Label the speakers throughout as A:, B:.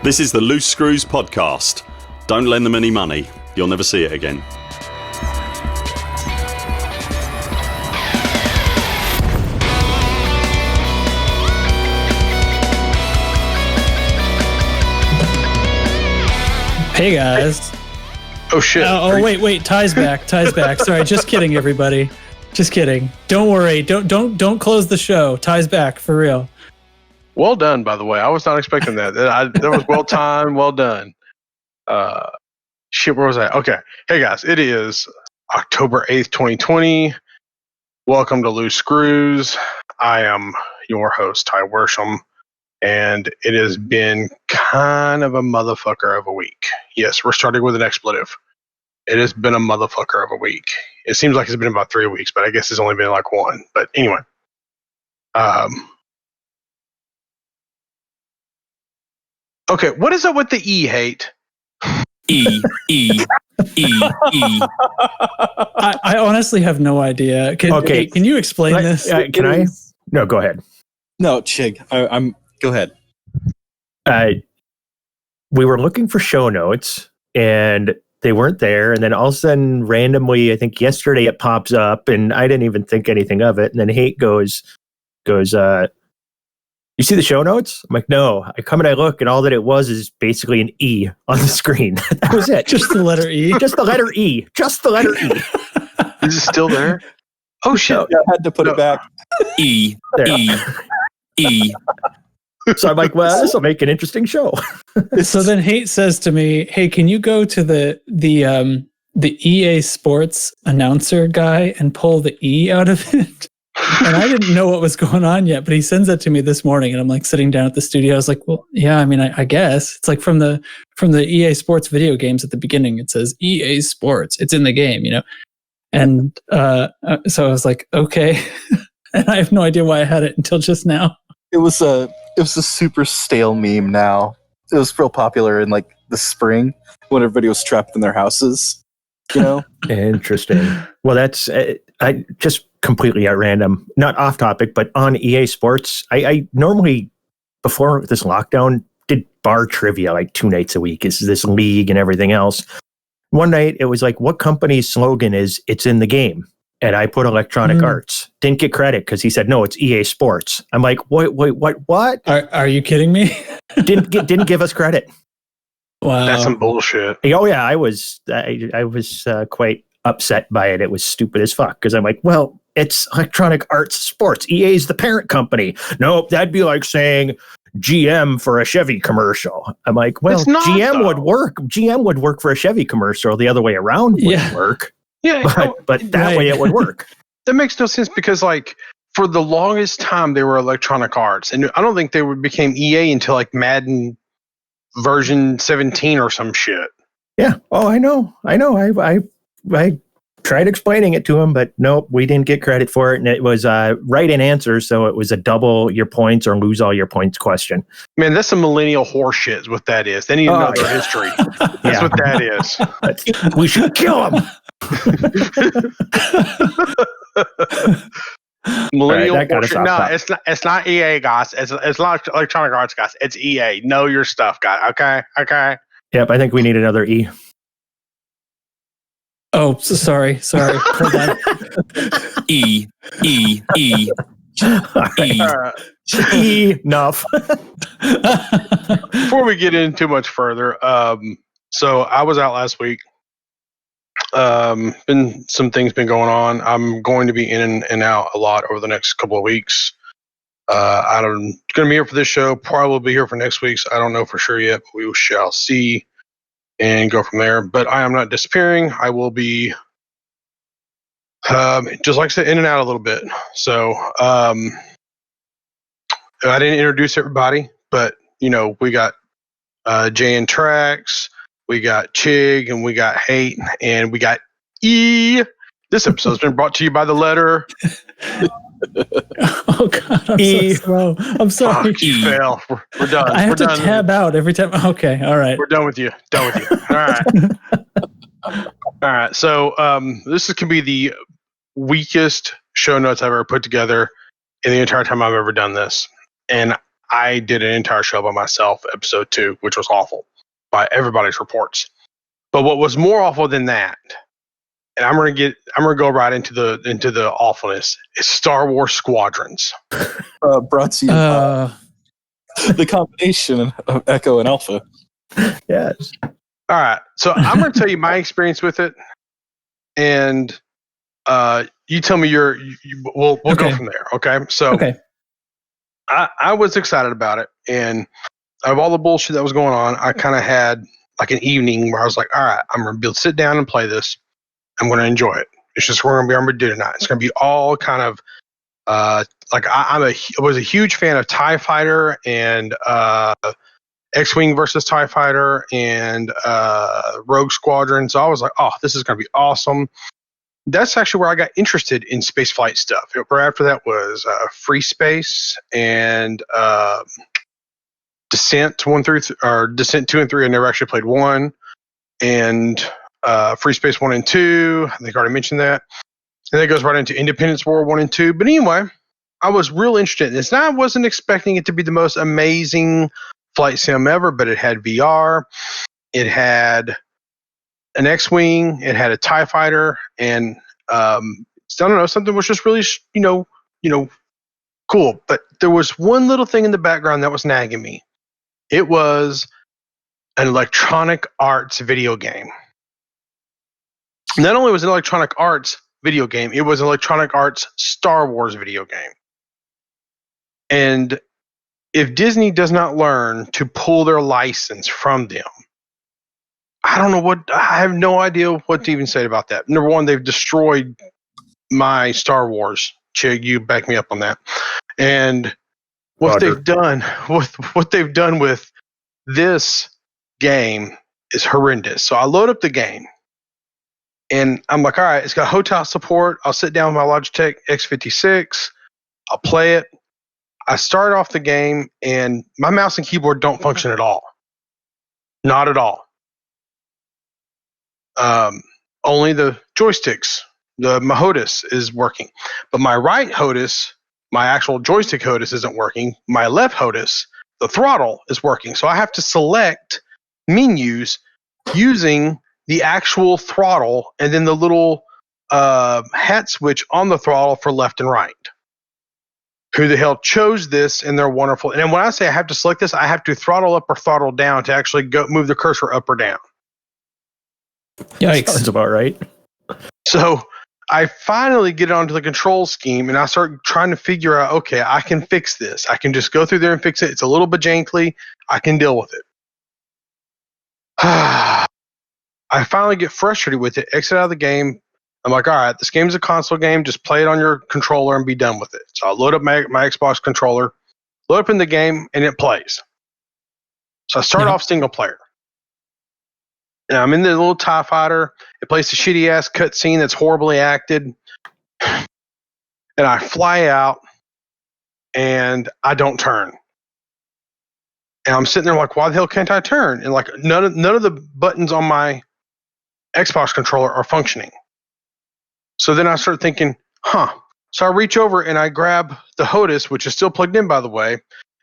A: This is the Loose Screws podcast. Don't lend them any money. You'll never see it again.
B: Hey guys.
C: Oh shit.
B: Wait, Ty's back. Sorry, just kidding everybody. Just kidding. Don't worry. Don't close the show. Ty's back for real.
C: Well done, by the way. I was not expecting that. That was well timed, well done. Shit, where was I? Okay. Hey guys, it is October 8th, 2020. Welcome to Loose Screws. I am your host, Ty Worsham. And it has been kind of a motherfucker of a week. Yes, we're starting with an expletive. It has been a motherfucker of a week. It seems like it's been about 3 weeks, but I guess it's only been like one. But anyway. Okay, what is up with the E hate?
D: E.
B: I honestly have no idea. Can you explain this?
D: Can I? No, go ahead.
E: No, Chig. Go ahead.
D: We were looking for show notes and they weren't there. And then all of a sudden, randomly, I think yesterday it pops up and I didn't even think anything of it. And then Hate goes, you see the show notes? I'm like, no. I come and I look and all that it was is basically an E on the screen. That was it.
B: Just the letter E?
D: Just the letter E. Just the letter E.
C: Is it still there? Oh, shit.
E: Yeah, I had to put it back.
D: E. So I'm like, well, this will make an interesting show.
B: So then Hate says to me, hey, can you go to the EA Sports announcer guy and pull the E out of it? And I didn't know what was going on yet, but he sends that to me this morning and I'm like sitting down at the studio. I was like, well, yeah, I mean, I guess it's like from the EA Sports video games at the beginning, it says EA Sports, it's in the game, you know? And so I was like, okay. And I have no idea why I had it until just now.
E: It was a super stale meme now. It was real popular in like the spring when everybody was trapped in their houses, you know?
D: Interesting. Well, that's I just completely at random, not off topic, but on EA Sports, I normally, before this lockdown, did bar trivia like 2 nights a week. Is this league and everything else. One night it was like, what company's slogan is "It's in the game"? And I put Electronic Arts. Didn't get credit because he said, no, it's EA Sports. I'm like, wait, what?
B: Are you kidding me?
D: Didn't give us credit.
B: Wow.
C: That's some bullshit.
D: Oh yeah, I was quite upset by it. It was stupid as fuck because I'm like, well, it's Electronic Arts Sports. EA is the parent company. Nope, that'd be like saying GM for a Chevy commercial. I'm like, well, GM would work. GM would work for a Chevy commercial. The other way around wouldn't work.
C: Yeah,
D: but that way it would work.
C: That makes no sense because, like, for the longest time they were Electronic Arts, and I don't think they became EA until like Madden version 17 or some shit.
D: Yeah. Oh, I know. I tried explaining it to him, but nope, we didn't get credit for it, and it was right in answer, so it was a double your points or lose all your points question.
C: Man, that's some millennial horse shit. Is what that is. They need to know their history. That's what that is.
D: We should kill him.
C: Millennial
D: right,
C: horse shit. No, it's not EA, guys. It's not Electronic Arts, guys. It's EA. Know your stuff, guys. Okay.
D: Yep, I think we need another E.
B: Oh, sorry. Hold on.
D: E. Enough.
C: Before we get in too much further, so I was out last week. Been some things been going on. I'm going to be in and out a lot over the next couple of weeks. I'm going to be here for this show. Probably will be here for next week's. I don't know for sure yet, but we shall see and go from there. But I am not disappearing. I will be, just like I said, in and out a little bit. So I didn't introduce everybody, but we got Jay and Trax, we got Chig, and we got Hate, and we got E. This episode's been brought to you by the letter.
B: Oh God, I'm so slow. I'm sorry.
C: Fuck, you fail. We're done.
B: I have to tab out every time. Okay, all right.
C: We're done with you. All right. All right. So this can be the weakest show notes I've ever put together in the entire time I've ever done this. And I did an entire show by myself, episode 2, which was awful by everybody's reports. But what was more awful than that, and I'm gonna go right into the awfulness, is Star Wars Squadrons.
E: Brought to you by the combination of Echo and Alpha.
D: Yes.
C: All right, so I'm gonna tell you my experience with it, and you tell me we'll
B: Okay.
C: go from there. Okay, so
B: Okay.
C: I was excited about it, and out of all the bullshit that was going on, I kind of had like an evening where I was like, all right, I'm going to sit down and play this. I'm going to enjoy it. It's just what I'm going to do tonight. It's going to be all kind of like I was a huge fan of TIE Fighter and X-Wing versus TIE Fighter and Rogue Squadron. So I was like, oh, this is going to be awesome. That's actually where I got interested in space flight stuff. Right after that was Free Space and Descent 1 through Descent 2 and 3. I never actually played 1, and Free Space 1 and 2. I think I already mentioned that. And that goes right into Independence War 1 and 2. But anyway, I was real interested in this. Now, I wasn't expecting it to be the most amazing flight sim ever, but it had VR. It had an X-Wing. It had a TIE Fighter, and I don't know, something was just really, cool. But there was one little thing in the background that was nagging me. It was an Electronic Arts video game. Not only was it an Electronic Arts video game, it was an Electronic Arts Star Wars video game. And if Disney does not learn to pull their license from them, I have no idea what to even say about that. Number one, they've destroyed my Star Wars. Chig, you back me up on that. And what they've done with this game is horrendous. So I load up the game, and I'm like, all right, it's got hotel support. I'll sit down with my Logitech X56. I'll play it. I start off the game, and my mouse and keyboard don't function at all. Not at all. Only the joysticks, my HOTAS is working. But my right HOTAS, my actual joystick HOTAS isn't working. My left HOTAS, the throttle, is working. So I have to select menus using the actual throttle and then the little hat switch on the throttle for left and right. Who the hell chose this? And they're wonderful. And when I say I have to select this, I have to throttle up or throttle down to actually move the cursor up or down.
B: Yikes.
D: Sounds about right.
C: So I finally get onto the control scheme, and I start trying to figure out, okay, I can fix this. I can just go through there and fix it. It's a little bit janky. I can deal with it. I finally get frustrated with it, exit out of the game. I'm like, all right, this game is a console game. Just play it on your controller and be done with it. So I load up my Xbox controller, load up in the game, and it plays. So I start off single player. And I'm in the little TIE Fighter. It plays the shitty-ass cutscene that's horribly acted. And I fly out, and I don't turn. And I'm sitting there like, why the hell can't I turn? And like, none of the buttons on my Xbox controller are functioning. So then I start thinking, So I reach over and I grab the HOTAS, which is still plugged in, by the way.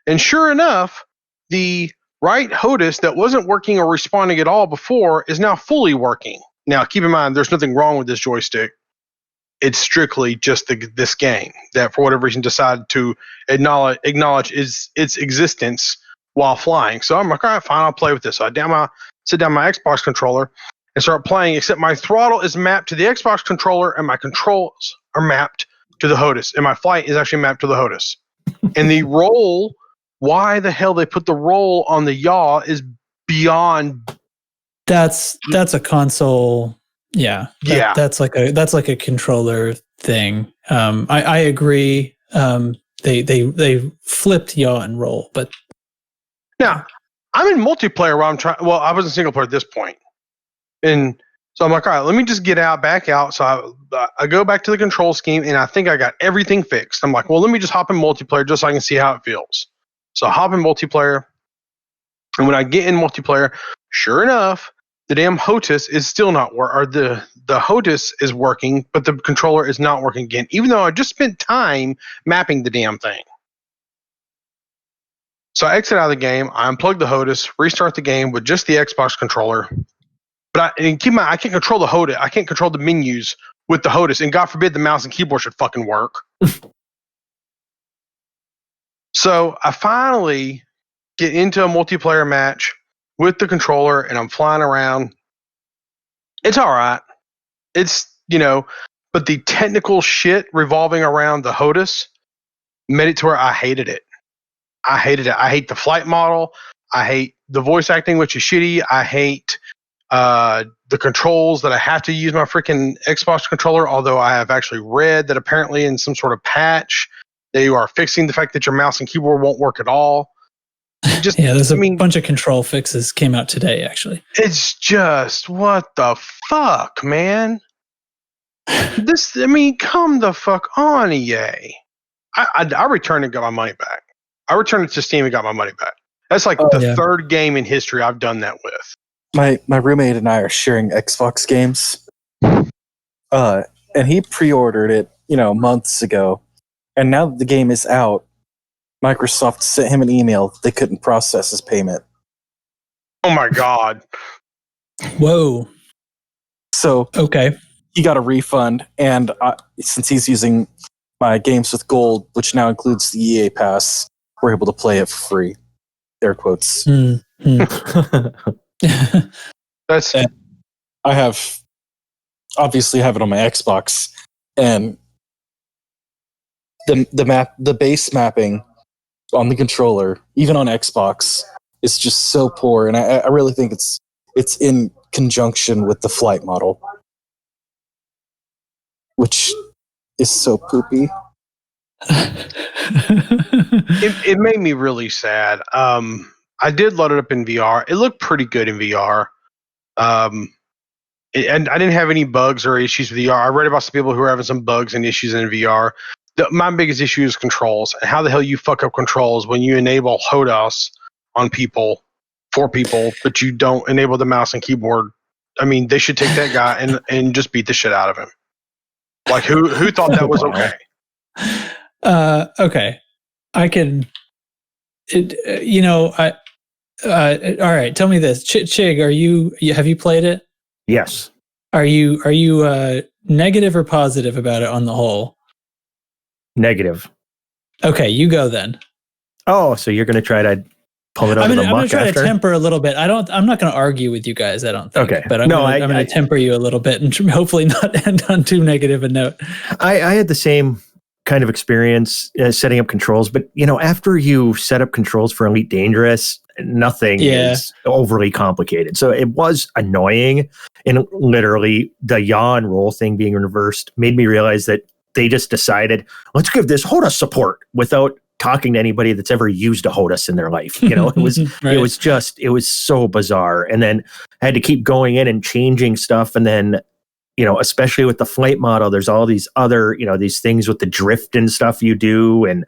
C: And sure enough, the right HOTAS that wasn't working or responding at all before is now fully working. Now, keep in mind, there's nothing wrong with this joystick. It's strictly just this game that, for whatever reason, decided to acknowledge its existence while flying. So I'm like, all right, fine, I'll play with this. So I sit down my Xbox controller and start playing, except my throttle is mapped to the Xbox controller and my controls are mapped to the HOTAS. And my flight is actually mapped to the HOTAS. And the roll, why the hell they put the roll on the yaw is beyond.
B: That's a console. Yeah. That's like a controller thing. I agree. They flipped yaw and roll, but
C: now I'm in multiplayer where I'm trying. Well, I was in single player at this point. And so I'm like, all right, let me just back out. So I go back to the control scheme, and I think I got everything fixed. I'm like, well, let me just hop in multiplayer just so I can see how it feels. So I hop in multiplayer, and when I get in multiplayer, sure enough, the damn HOTAS is still not working, or the HOTAS is working, but the controller is not working again, even though I just spent time mapping the damn thing. So I exit out of the game. I unplug the HOTAS, restart the game with just the Xbox controller. But keep in mind, I can't control the HOTAS. I can't control the menus with the HOTAS. And God forbid the mouse and keyboard should fucking work. So I finally get into a multiplayer match with the controller, and I'm flying around. It's all right. It's, but the technical shit revolving around the HOTAS made it to where I hated it. I hated it. I hate the flight model. I hate the voice acting, which is shitty. I hate the controls that I have to use my freaking Xbox controller, although I have actually read that apparently in some sort of patch, they are fixing the fact that your mouse and keyboard won't work at all.
B: There's a bunch of control fixes came out today, actually.
C: It's just, what the fuck, man? Come the fuck on, EA. I returned and got my money back. I returned it to Steam and got my money back. That's like the third game in history I've done that with.
E: My roommate and I are sharing Xbox games. And he pre-ordered it, months ago. And now that the game is out, Microsoft sent him an email they couldn't process his payment.
C: Oh my God.
B: Whoa.
E: So
B: okay,
E: he got a refund, and since he's using my Games with Gold, which now includes the EA Pass, we're able to play it for free. Air quotes.
C: That's
E: I have obviously have it on my Xbox, and the base mapping on the controller, even on Xbox, is just so poor, and I really think it's in conjunction with the flight model, which is so poopy.
C: It made me really sad. I did load it up in VR. It looked pretty good in VR. And I didn't have any bugs or issues with VR. I read about some people who are having some bugs and issues in VR. My biggest issue is controls. And how the hell you fuck up controls when you enable HOTAS on people, for people, but you don't enable the mouse and keyboard? I mean, they should take that guy and just beat the shit out of him. Like, who thought that was okay?
B: Okay. I can, all right. Tell me this, Chig, have you played it?
D: Yes.
B: Are you negative or positive about it on the whole?
D: Negative.
B: Okay, you go then.
D: Oh, so you're going to try to pull it out of the muck after? I'm going to try to
B: temper a little bit. I'm not going to argue with you guys, I don't think.
D: Okay.
B: But I'm going to temper you a little bit and hopefully not end on too negative a note.
D: I had the same kind of experience setting up controls, but after you set up controls for Elite Dangerous, nothing is overly complicated. So it was annoying, and literally the yaw and roll thing being reversed made me realize that they just decided, let's give this HOTAS support without talking to anybody that's ever used a HOTAS in their life. It was
B: right.
D: it was so bizarre. And then I had to keep going in and changing stuff, and then especially with the flight model, there's all these other, these things with the drift and stuff you do, and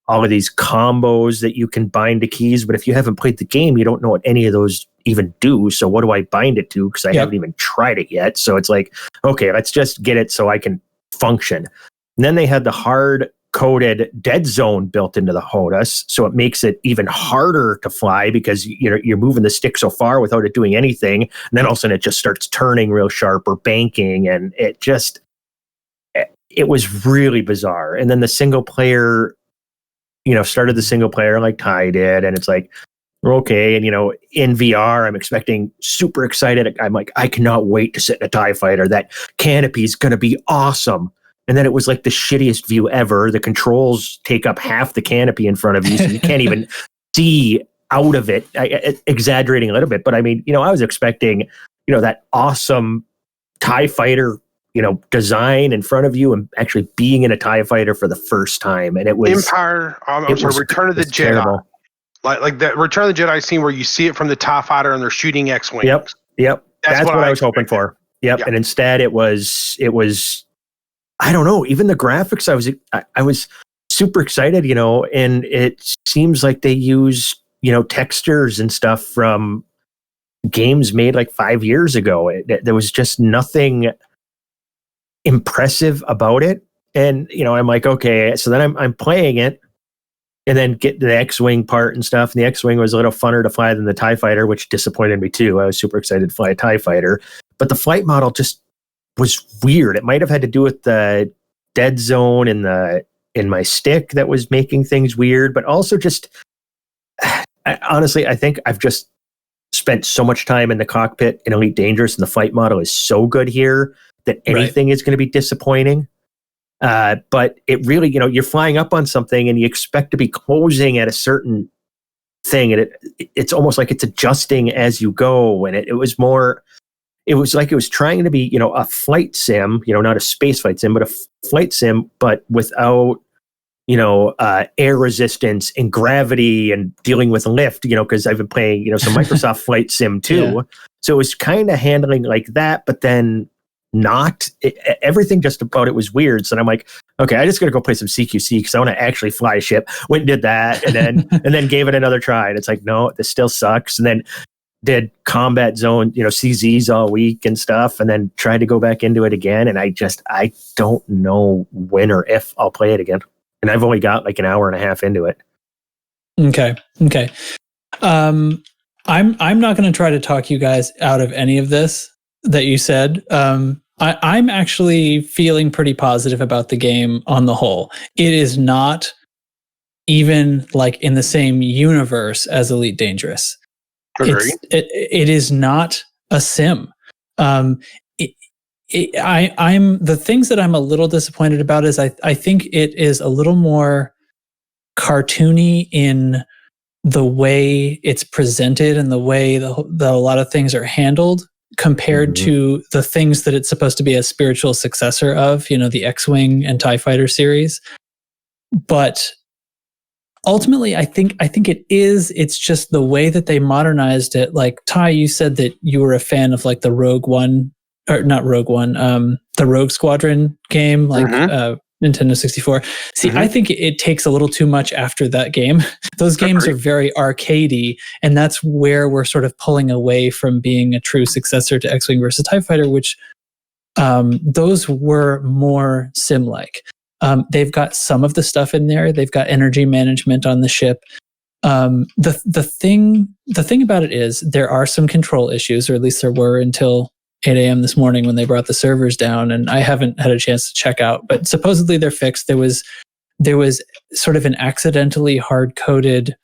D: all of these combos that you can bind to keys. But if you haven't played the game, you don't know what any of those even do. So what do I bind it to? Because I haven't even tried it yet. So it's like, okay, let's just get it so I can function. And then they had the hard-coded dead zone built into the HOTAS, so it makes it even harder to fly because you're moving the stick so far without it doing anything. And then all of a sudden it just starts turning real sharp or banking, and it was really bizarre. And then the single player, started the single player like Ty did, and it's like, okay. And in VR, I'm expecting super excited. I'm like, I cannot wait to sit in a TIE fighter. That canopy is going to be awesome. And then it was like the shittiest view ever. The controls take up half the canopy in front of you, so you can't even see out of it. Exaggerating a little bit, but I mean, I was expecting, that awesome TIE fighter, design in front of you, and actually being in a TIE fighter for the first time. And it was
C: Empire. Return of the Jedi.
D: Terrible.
C: Like that Return of the Jedi scene where you see it from the TIE fighter and they're shooting X-wings.
D: Yep. That's what I was hoping for. Yep. And instead it was. I don't know. Even the graphics, I was super excited, and it seems like they use, textures and stuff from games made like 5 years ago. There was just nothing impressive about it. And, I'm like, okay, so then I'm playing it, and then get the X-Wing part and stuff. And the X-Wing was a little funner to fly than the TIE Fighter, which disappointed me too. I was super excited to fly a TIE Fighter, but the flight model just was weird. It might have had to do with the dead zone in my stick that was making things weird, but also just honestly, I think I've just spent so much time in the cockpit in Elite Dangerous, and the flight model is so good here that anything is going to be disappointing. But it really, you're flying up on something and you expect to be closing at a certain thing, and it's almost like it's adjusting as you go. And it was like it was trying to be, a flight sim, not a space flight sim, but a flight sim, but without, air resistance and gravity and dealing with lift, because I've been playing, some Microsoft Flight Sim too. Yeah. So it was kind of handling like that, but then not. Everything just about it was weird. So I'm like, okay, I just got to go play some CQC because I want to actually fly a ship. Went and did that, and then gave it another try. And it's like, no, this still sucks. And then did combat zone, CZs all week and stuff, and then tried to go back into it again. And I don't know when or if I'll play it again. And I've only got like an hour and a half into it.
B: Okay. I'm not going to try to talk you guys out of any of this that you said. I'm actually feeling pretty positive about the game on the whole. It is not even like in the same universe as Elite Dangerous. It is not a sim. I'm the things that I'm a little disappointed about is I think it is a little more cartoony in the way it's presented and the way the a lot of things are handled compared to the things that it's supposed to be a spiritual successor of, the X-Wing and TIE Fighter series. But ultimately, I think it's just the way that they modernized it. Like, Ty, you said that you were a fan of like the Rogue One, or not Rogue One, the Rogue Squadron game, like Nintendo 64. See, I think it takes a little too much after that game. Those games are very arcadey, and that's where we're sort of pulling away from being a true successor to X-Wing versus TIE Fighter, which those were more sim-like. They've got some of the stuff in there. They've got energy management on the ship. The thing about it is there are some control issues, or at least there were until 8 a.m. this morning when they brought the servers down, and I haven't had a chance to check out, but supposedly they're fixed. There was sort of an accidentally hard-coded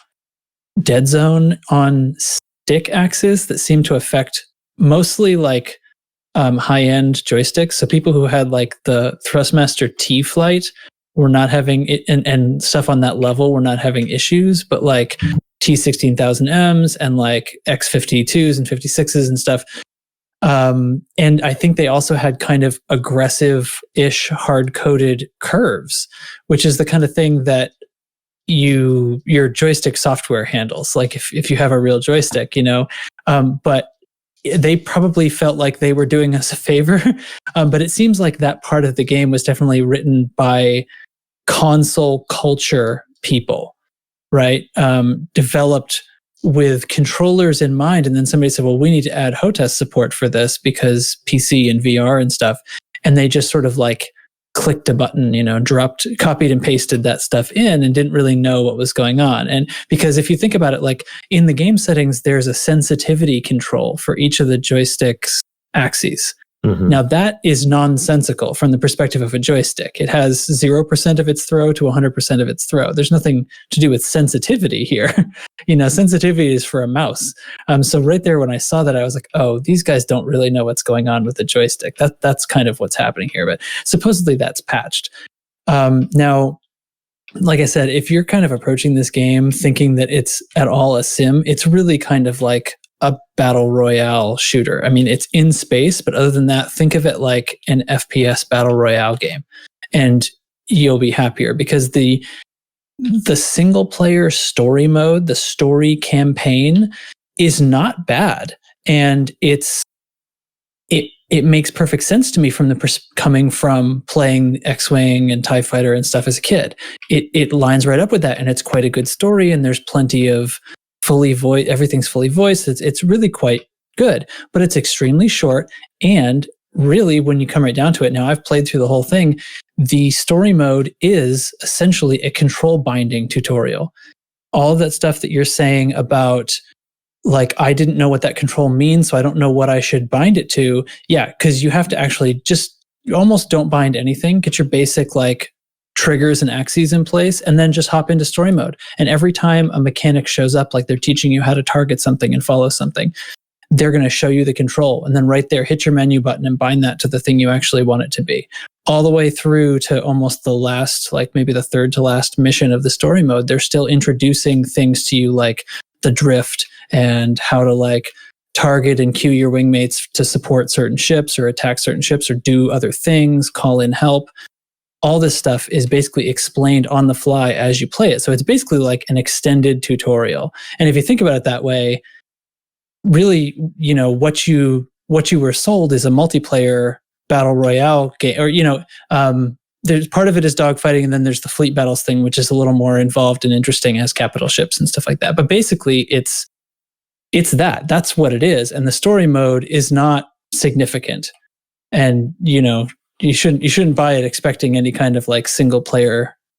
B: dead zone on stick axis that seemed to affect mostly like high-end joysticks. So people who had like the Thrustmaster T-Flight were not having it, and stuff on that level were not having issues, but like T16,000Ms and like X52s and 56s and stuff. And I think they also had kind of aggressive-ish hard-coded curves, which is the kind of thing that your joystick software handles. Like if you have a real joystick, but they probably felt like they were doing us a favor. But it seems like that part of the game was definitely written by console culture people, right? Developed with controllers in mind. And then somebody said, well, we need to add HOTAS support for this because PC and VR and stuff. And they just sort of like clicked a button, copied and pasted that stuff in and didn't really know what was going on. And because if you think about it, like in the game settings, there's a sensitivity control for each of the joystick's axes. Now that is nonsensical from the perspective of a joystick. It has 0% of its throw to 100% of its throw. There's nothing to do with sensitivity here. Sensitivity is for a mouse. So right there when I saw that, I was like, oh, these guys don't really know what's going on with the joystick. That's kind of what's happening here. But supposedly that's patched. Now, like I said, if you're kind of approaching this game thinking that it's at all a sim, it's really kind of like a battle royale shooter. I mean, it's in space, but other than that, think of it like an FPS battle royale game, and you'll be happier because the single player story mode, the story campaign, is not bad, and it makes perfect sense to me from coming from playing X-Wing and TIE Fighter and stuff as a kid. It lines right up with that, and it's quite a good story, and there's plenty of everything's fully voiced. It's really quite good, but it's extremely short, and really, when you come right down to it, now I've played through the whole thing. The story mode is essentially a control binding tutorial. All of that stuff that you're saying about, like, I didn't know what that control means, so I don't know what I should bind it to. Yeah, because you have to actually you almost don't bind anything. Get your basic, like, triggers and axes in place, and then just hop into story mode. And every time a mechanic shows up, like they're teaching you how to target something and follow something, they're going to show you the control. And then right there, hit your menu button and bind that to the thing you actually want it to be. All the way through to almost the last, like maybe the third to last mission of the story mode, they're still introducing things to you, like the drift and how to, like, target and queue your wingmates to support certain ships or attack certain ships or do other things, call in help. All this stuff is basically explained on the fly as you play it. So it's basically like an extended tutorial. And if you think about it that way, really, you know, what you were sold is a multiplayer battle royale game, or, you know, there's part of it is dogfighting, and then there's the fleet battles thing, which is a little more involved and interesting, as capital ships and stuff like that. But basically it's that's what it is. And the story mode is not significant. And, you know, you shouldn't buy it expecting any kind of, like,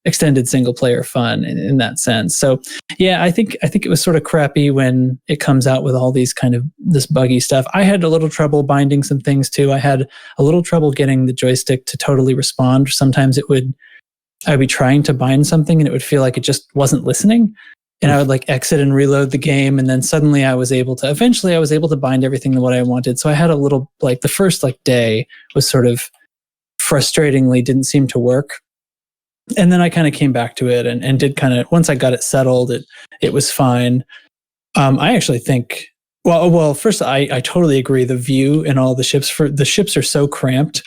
B: extended single player fun in that sense. So yeah, I think it was sort of crappy when it comes out with all these kind of this buggy stuff. I had a little trouble binding some things too. I had a little trouble getting the joystick to totally respond. Sometimes I'd be trying to bind something and it would feel like it just wasn't listening. And I would, like, exit and reload the game. And then suddenly eventually I was able to bind everything to what I wanted. So I had a little, like, the first, like, day was sort of frustratingly didn't seem to work. And then I kind of came back to it and did kind of, once I got it settled, it was fine. I actually think, well, first I totally agree. The view and all the ships are so cramped.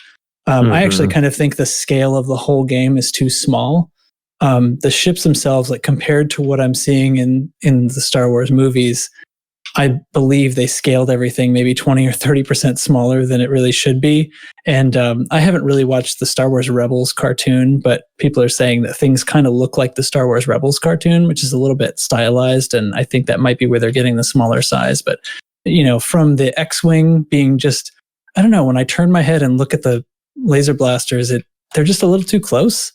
B: I actually kind of think the scale of the whole game is too small. The ships themselves, like, compared to what I'm seeing in the Star Wars movies, I believe they scaled everything maybe 20 or 30% smaller than it really should be. And I haven't really watched the Star Wars Rebels cartoon, but people are saying that things kind of look like the Star Wars Rebels cartoon, which is a little bit stylized. And I think that might be where they're getting the smaller size. But, you know, from the X-Wing being just, I don't know, when I turn my head and look at the laser blasters, they're just a little too close.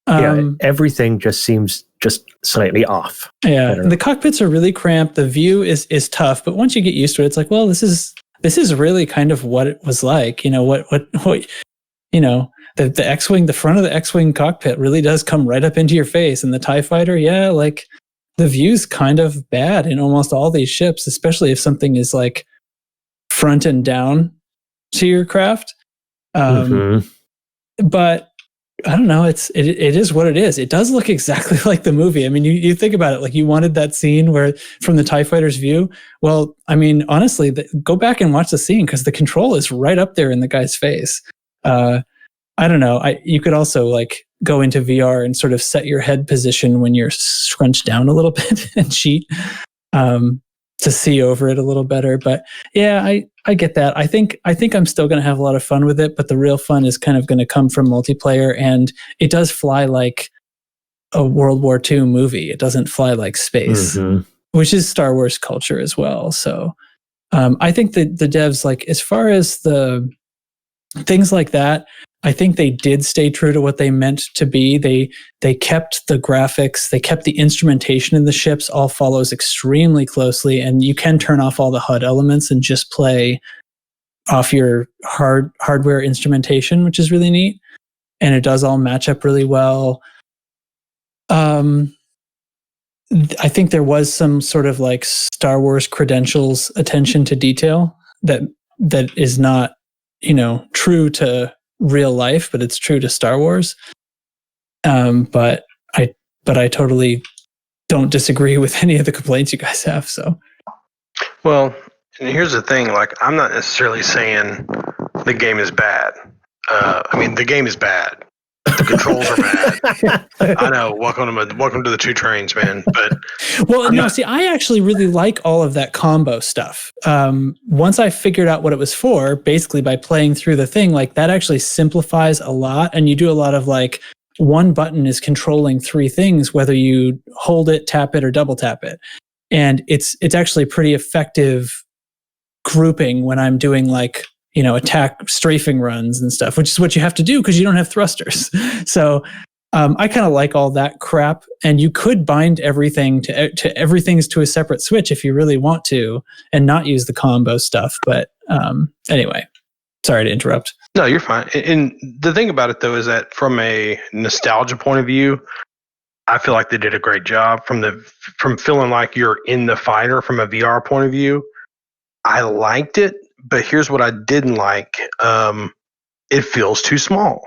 D: Everything just seems just slightly off.
B: Yeah, the cockpits are really cramped. The view is tough, but once you get used to it, it's like, well, this is really kind of what it was like. You know, what you know, the X-Wing, the front of the X-Wing cockpit really does come right up into your face, and the TIE fighter, yeah, like, the view's kind of bad in almost all these ships, especially if something is, like, front and down to your craft. But I don't know. It is what it is. It does look exactly like the movie. I mean, you think about it, like, you wanted that scene where from the TIE fighter's view. Well, I mean, honestly, go back and watch the scene, because the control is right up there in the guy's face. I don't know. You could also, like, go into VR and sort of set your head position when you're scrunched down a little bit and cheat to see over it a little better. But yeah, I get that. I think I'm still going to have a lot of fun with it, but the real fun is kind of going to come from multiplayer, and it does fly like a World War II movie. It doesn't fly like space, which is Star Wars culture as well. So I think that the devs, like, as far as the things like that, I think they did stay true to what they meant to be. They kept the graphics, they kept the instrumentation in the ships, all follows extremely closely, and you can turn off all the HUD elements and just play off your hardware instrumentation, which is really neat. And it does all match up really well. I think there was some sort of, like, Star Wars credentials attention to detail that is not, you know, true to real life, but it's true to Star Wars. But I totally don't disagree with any of the complaints you guys have. So,
C: well, and here's the thing: like, I'm not necessarily saying the game is bad. I mean, the game is bad. The controls are bad. I know. Welcome to the two trains, man. But
B: see, I actually really like all of that combo stuff. Once I figured out what it was for, basically by playing through the thing, like, that actually simplifies a lot, and you do a lot of, like, one button is controlling three things, whether you hold it, tap it, or double tap it, and it's actually pretty effective grouping when I'm doing, like, attack strafing runs and stuff, which is what you have to do because you don't have thrusters. So I kind of like all that crap, and you could bind everything to everything's to a separate switch if you really want to, and not use the combo stuff. But anyway, sorry to interrupt.
C: No, you're fine. And the thing about it though is that from a nostalgia point of view, I feel like they did a great job from feeling like you're in the fighter from a VR point of view. I liked it, but here's what I didn't like. It feels too small.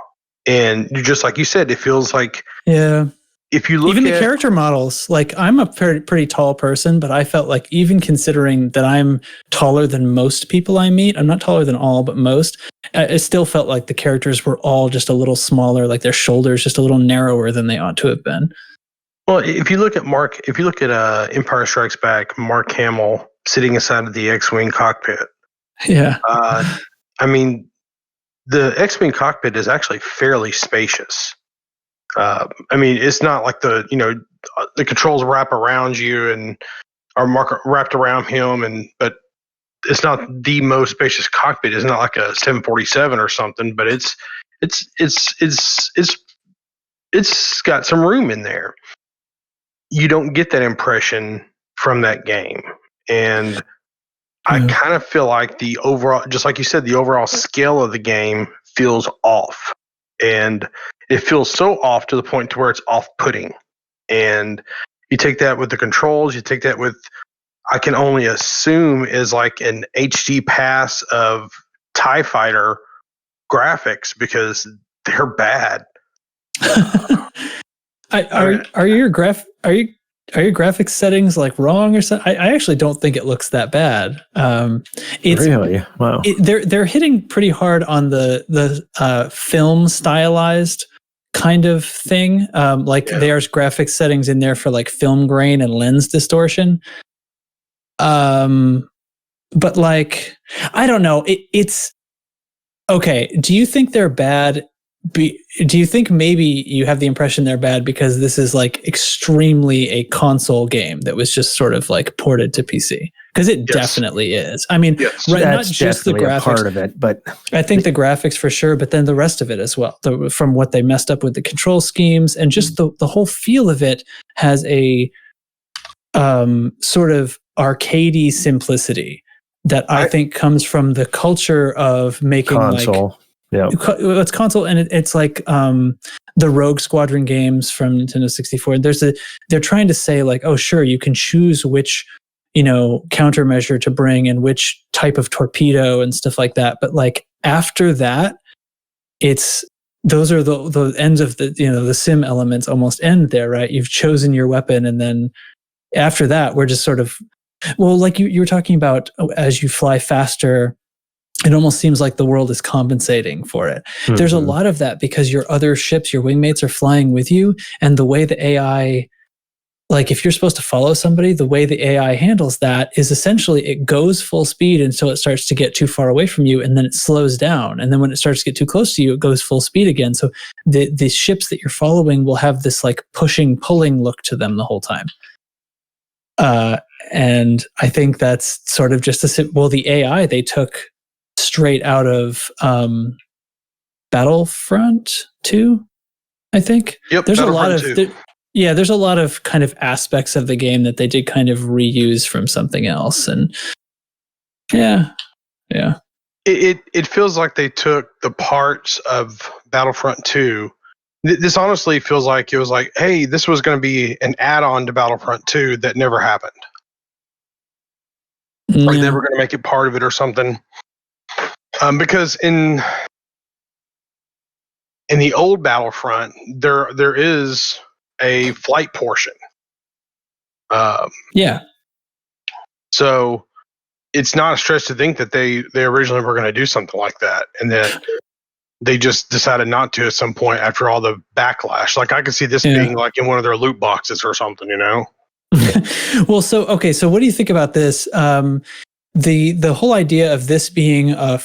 C: And just like you said, it feels like if you look
B: even
C: at
B: the character models, like I'm a pretty tall person, but I felt like even considering that I'm taller than most people I meet, I'm not taller than all, but most, it still felt like the characters were all just a little smaller, like their shoulders just a little narrower than they ought to have been.
C: Well, if you look at Empire Strikes Back, Mark Hamill sitting inside of the X-Wing cockpit.
B: Yeah.
C: I mean, the X-Wing cockpit is actually fairly spacious. I mean, it's not like the controls wrap around you and are wrapped around him, but it's not the most spacious cockpit. It's not like a 747 or something, but it's got some room in there. You don't get that impression from that game, and I kind of feel like the overall, just like you said, the overall scale of the game feels off, and it feels so off to the point to where it's off-putting. And you take that with the controls, you take that with, I can only assume, is like an HD pass of TIE Fighter graphics because they're bad.
B: Are your graphics settings like wrong or something? I actually don't think it looks that bad. It's
D: really? Wow.
B: They're hitting pretty hard on the film stylized kind of thing. There's graphics settings in there for like film grain and lens distortion. But like, I don't know. It's okay. Do you think they're bad? Do you think maybe you have the impression they're bad because this is like extremely a console game that was just sort of like ported to PC? Because it definitely is. I mean, right, not just the graphics,
D: part of it, but
B: I think the graphics for sure, but then the rest of it as well. From what they messed up with the control schemes and just the whole feel of it has a sort of arcadey simplicity that I think comes from the culture of making
D: console.
B: It's console, and it's like the Rogue Squadron games from Nintendo 64. They're trying to say like, oh, sure, you can choose which countermeasure to bring and which type of torpedo and stuff like that. But like after that, those are the ends of the sim elements almost end there, right? You've chosen your weapon, and then after that, we're just sort of like you were talking about as you fly faster. It almost seems like the world is compensating for it. Mm-hmm. There's a lot of that because your other ships, your wingmates are flying with you. And the way the AI, like if you're supposed to follow somebody, the way the AI handles that is essentially it goes full speed until it starts to get too far away from you, and then it slows down. And then when it starts to get too close to you, it goes full speed again. So the ships that you're following will have this like pushing, pulling look to them the whole time. And I think that's sort of just the AI they took straight out of Battlefront 2, I think.
C: Yep.
B: There's a lot of there's a lot of kind of aspects of the game that they did kind of reuse from something else, and
C: It feels like they took the parts of Battlefront 2. This honestly feels like it was like, hey, this was going to be an add-on to Battlefront 2 that never happened. Like they were going to make it part of it or something. Because in the old Battlefront, there is a flight portion. So it's not a stretch to think that they originally were going to do something like that, and then they just decided not to at some point after all the backlash. Like I could see this being like in one of their loot boxes or something,
B: Well, so what do you think about this? The whole idea of this being a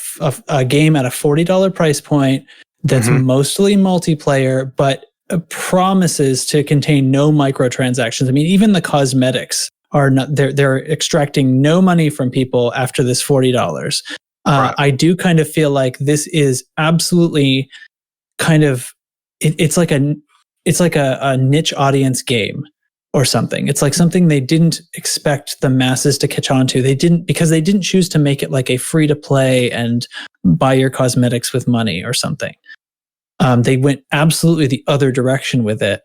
B: game at a $40 price point that's mostly multiplayer, but promises to contain no microtransactions. I mean, even the cosmetics are not. They're extracting no money from people after this $40.
C: Right.
B: I do kind of feel like this is absolutely kind of it's like a niche audience game or something. It's like something they didn't expect the masses to catch on to. They didn't choose to make it like a free to play and buy your cosmetics with money or something. They went absolutely the other direction with it.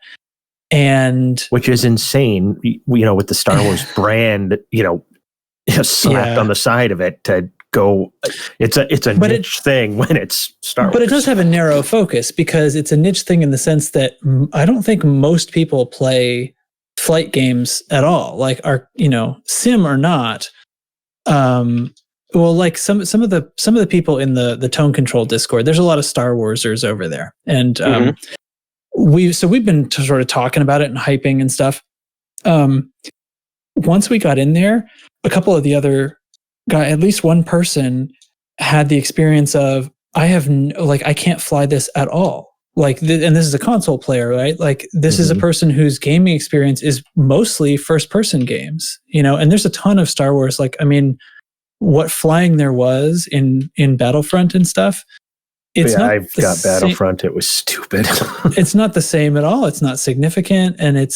B: And
D: which is insane, with the Star Wars brand, slapped on the side of it to go. It's a niche thing when it's Star Wars.
B: But it does have a narrow focus because it's a niche thing in the sense that I don't think most people play flight games at all, like are sim or not. Well, like some of the people in the Tone Control Discord, there's a lot of Star Warsers over there, and we've been sort of talking about it and hyping and stuff. Once we got in there, a couple of the other guys, at least one person, had the experience of I can't fly this at all. Like, and this is a console player, right? Like, this is a person whose gaming experience is mostly first-person games, and there's a ton of Star Wars. Like, I mean, what flying there was in Battlefront and stuff.
D: I've got Battlefront. It was stupid.
B: It's not the same at all. It's not significant, and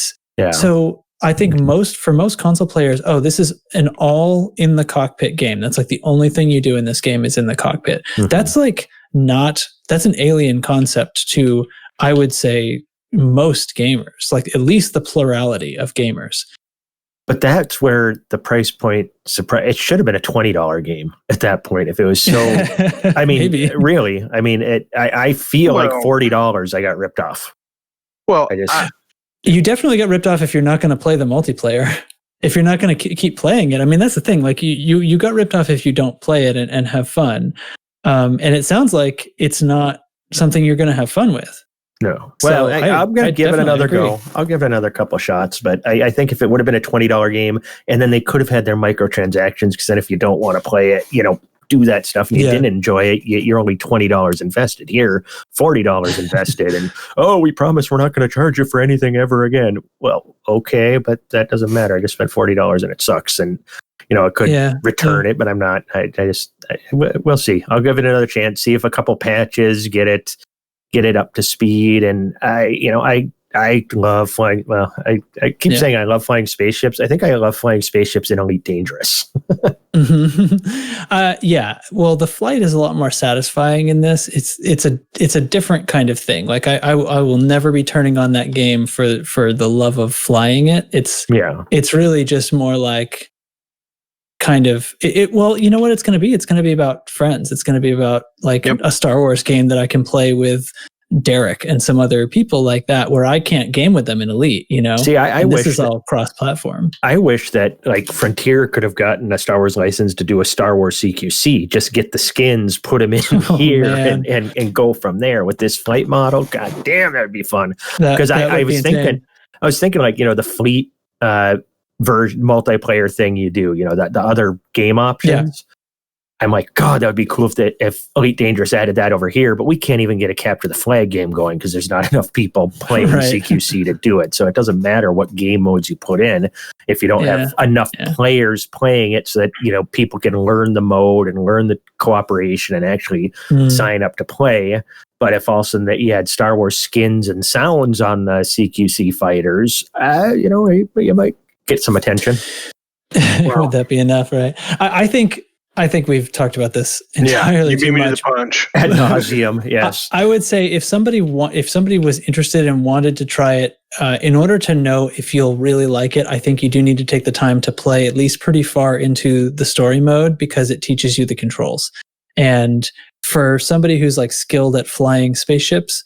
B: so I think for most console players, this is an all in the cockpit game. That's like the only thing you do in this game is in the cockpit. That's like that's an alien concept to, I would say, most gamers, like at least the plurality of gamers.
D: But that's where the price point it should have been a $20 game at that point if it was so. I mean,
B: Maybe.
D: Really, I mean, I feel like $40 I got ripped off.
C: Well,
B: you definitely get ripped off if you're not going to play the multiplayer. If you're not going to keep playing it, I mean, that's the thing. Like you got ripped off if you don't play it and have fun. And it sounds like it's not something you're going to have fun with.
D: No. Well,
B: So
D: I'm going to give it another
B: agree.
D: go. I'll give it another couple shots. But I think if it would have been a $20 game, and then they could have had their microtransactions, because then if you don't want to play it, do that stuff and you didn't enjoy it, you're only $20 invested. Here, $40 invested. And, we promise we're not going to charge you for anything ever again. Well, okay, but that doesn't matter. I just spent $40 and it sucks. And, I could return it, but I'm not. We'll see. I'll give it another chance, see if a couple patches get it up to speed. And I love flying. Well, I keep saying I love flying spaceships. I think I love flying spaceships in Elite Dangerous.
B: Yeah. Well, the flight is a lot more satisfying in this. It's a different kind of thing. Like I will never be turning on that game for the love of flying it. It's really just more like kind of well, you know what it's going to be? It's going to be about friends. It's going to be about like a Star Wars game that I can play with Derek and some other people like that, where I can't game with them in Elite, See, I wish this is all cross-platform.
D: I wish that like Frontier could have gotten a Star Wars license to do a Star Wars CQC. Just get the skins, put them in here, and go from there with this flight model. God damn, that'd be fun. Because I was thinking like the fleet version multiplayer thing you do, the other game options. I'm like, God, that would be cool if Elite Dangerous added that over here, but we can't even get a capture the flag game going because there's not enough people playing CQC to do it. So it doesn't matter what game modes you put in if you don't have enough players playing it so that, people can learn the mode and learn the cooperation and actually sign up to play. But if all of a sudden that you had Star Wars skins and sounds on the CQC fighters, you might get some attention.
B: Would that be enough, right? I think we've talked about this entirely
C: you beat
B: too
C: me
B: much.
C: to the punch.
D: Ad nauseum, yes.
B: I would say if somebody was interested and wanted to try it, in order to know if you'll really like it, I think you do need to take the time to play at least pretty far into the story mode, because it teaches you the controls. And for somebody who's like skilled at flying spaceships,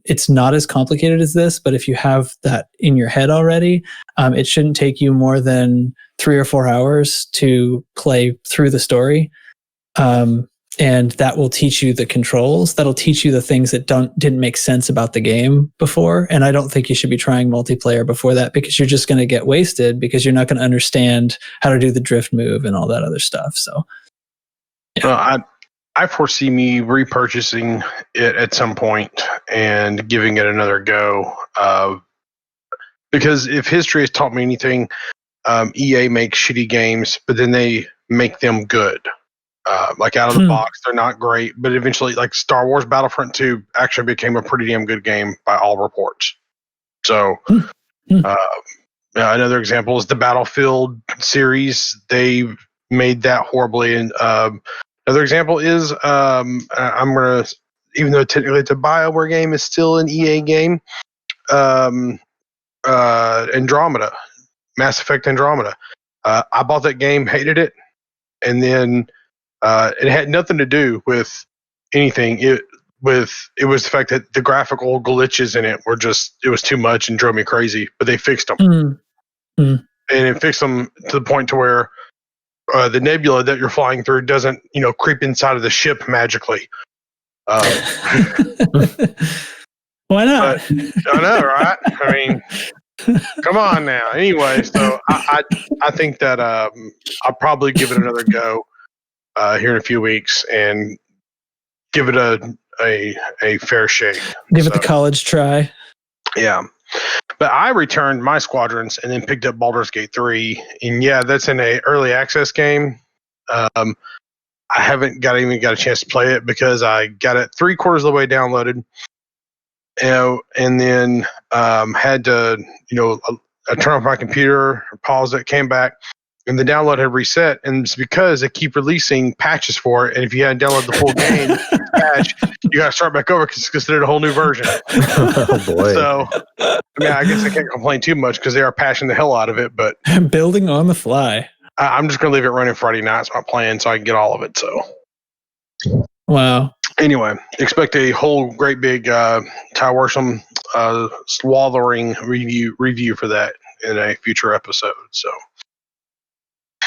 B: it's not as complicated as this, but if you have that in your head already, it shouldn't take you more than 3 or 4 hours to play through the story. And that will teach you the controls. That'll teach you the things that didn't make sense about the game before. And I don't think you should be trying multiplayer before that, because you're just going to get wasted, because you're not going to understand how to do the drift move and all that other stuff. So
C: I foresee me repurchasing it at some point and giving it another go. Because if history has taught me anything, EA makes shitty games, but then they make them good. Like out of the box, they're not great, but eventually, like Star Wars Battlefront 2 actually became a pretty damn good game by all reports. So, another example is the Battlefield series. They made that horribly. And another example is I'm going to, even though technically it's a BioWare game, it's still an EA game. Andromeda, Mass Effect Andromeda. I bought that game, hated it, and then it had nothing to do with anything. It was the fact that the graphical glitches in it were it was too much and drove me crazy. But they fixed them, and it fixed them to the point to where the nebula that you're flying through doesn't, creep inside of the ship magically.
B: Why not?
C: I know, right? I mean, come on now. Anyway, so I think that I'll probably give it another go here in a few weeks and give it a fair shake.
B: Give it the college try.
C: Yeah. But I returned my squadrons and then picked up Baldur's Gate 3. And yeah, that's in a early access game. I haven't even got a chance to play it because I got it 3/4 of the way downloaded. And then had to, I turned off my computer, pause it, came back, and the download had reset. And it's because they keep releasing patches for it. And if you hadn't downloaded the full game patch, you got to start back over because it's considered a whole new version.
D: Oh boy!
C: So, I guess I can't complain too much because they are patching the hell out of it. But
B: building on the fly.
C: I'm just going to leave it running Friday night. It's my plan, so I can get all of it. So,
B: wow.
C: Anyway, expect a whole great big Ty Worsham swathering review for that in a future episode. So,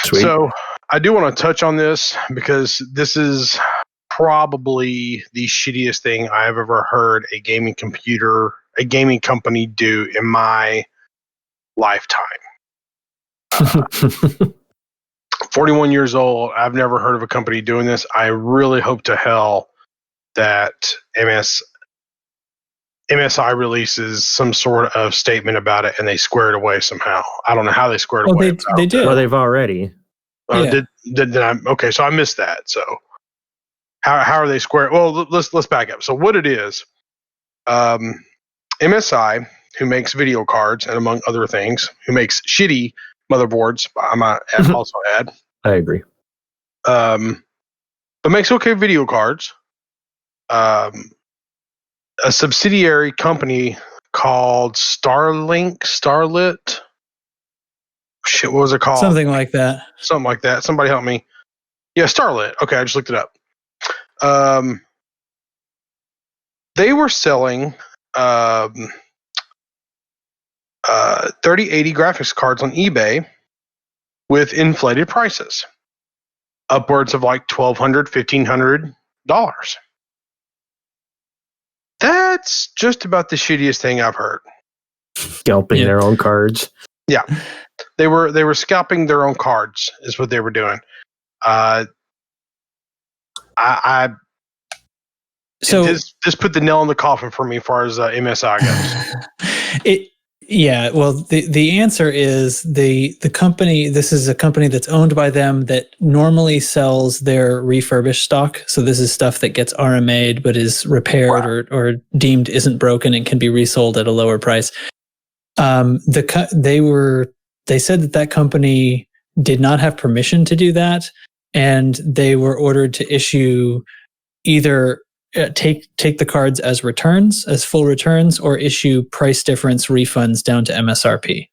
D: Sweet.
C: So I do want to touch on this because this is probably the shittiest thing I've ever heard a gaming company do in my lifetime. 41 years old. I've never heard of a company doing this. I really hope to hell that MSI releases some sort of statement about it and they square it away somehow. I don't know how they squared away.
B: They did.
D: Well, they've already.
B: Yeah.
C: Did I? Okay, so I missed that. So how are they square? Well, let's back up. So what it is, MSI, who makes video cards and among other things, who makes shitty motherboards, I might also add.
D: I agree.
C: But makes okay video cards. A subsidiary company called Starlit. Shit, what was it called?
B: Something like that.
C: Somebody help me. Yeah, Starlit. Okay, I just looked it up. They were selling 3080 graphics cards on eBay with inflated prices, upwards of like $1,200, $1,500. That's just about the shittiest thing I've heard.
D: Scalping their own cards.
C: Yeah, they were scalping their own cards is what they were doing.
B: So
C: this put the nail in the coffin for me as far as MSI goes.
B: Well, the answer is the company. This is a company that's owned by them that normally sells their refurbished stock. So this is stuff that gets RMA'd but is repaired or deemed isn't broken and can be resold at a lower price. They said that company did not have permission to do that, and they were ordered to issue either take the cards as returns, as full returns, or issue price difference refunds down to MSRP.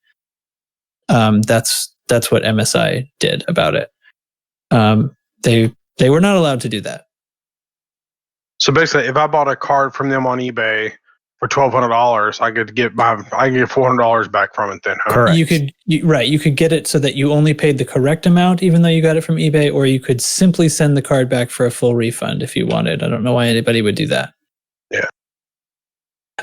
B: That's what MSI did about it. They were not allowed to do that.
C: So basically, if I bought a card from them on eBay for $1,200, I could get $400 back from it. Then, huh?
D: Correct.
B: You could get it so that you only paid the correct amount, even though you got it from eBay, or you could simply send the card back for a full refund if you wanted. I don't know why anybody would do that.
C: Yeah.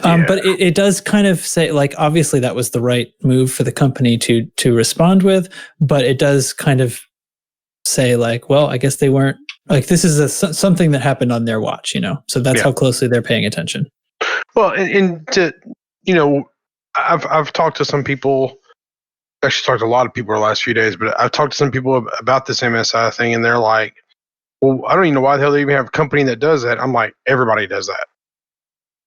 B: But it does kind of say, like, obviously that was the right move for the company to respond with, but it does kind of say, like, well, I guess they weren't, like, this is something that happened on their watch, so that's how closely they're paying attention.
C: Well, and to, I've talked to some people, actually talked to a lot of people the last few days, but I've talked to some people about this MSI thing, and they're like, well, I don't even know why the hell they even have a company that does that. I'm like, everybody does that.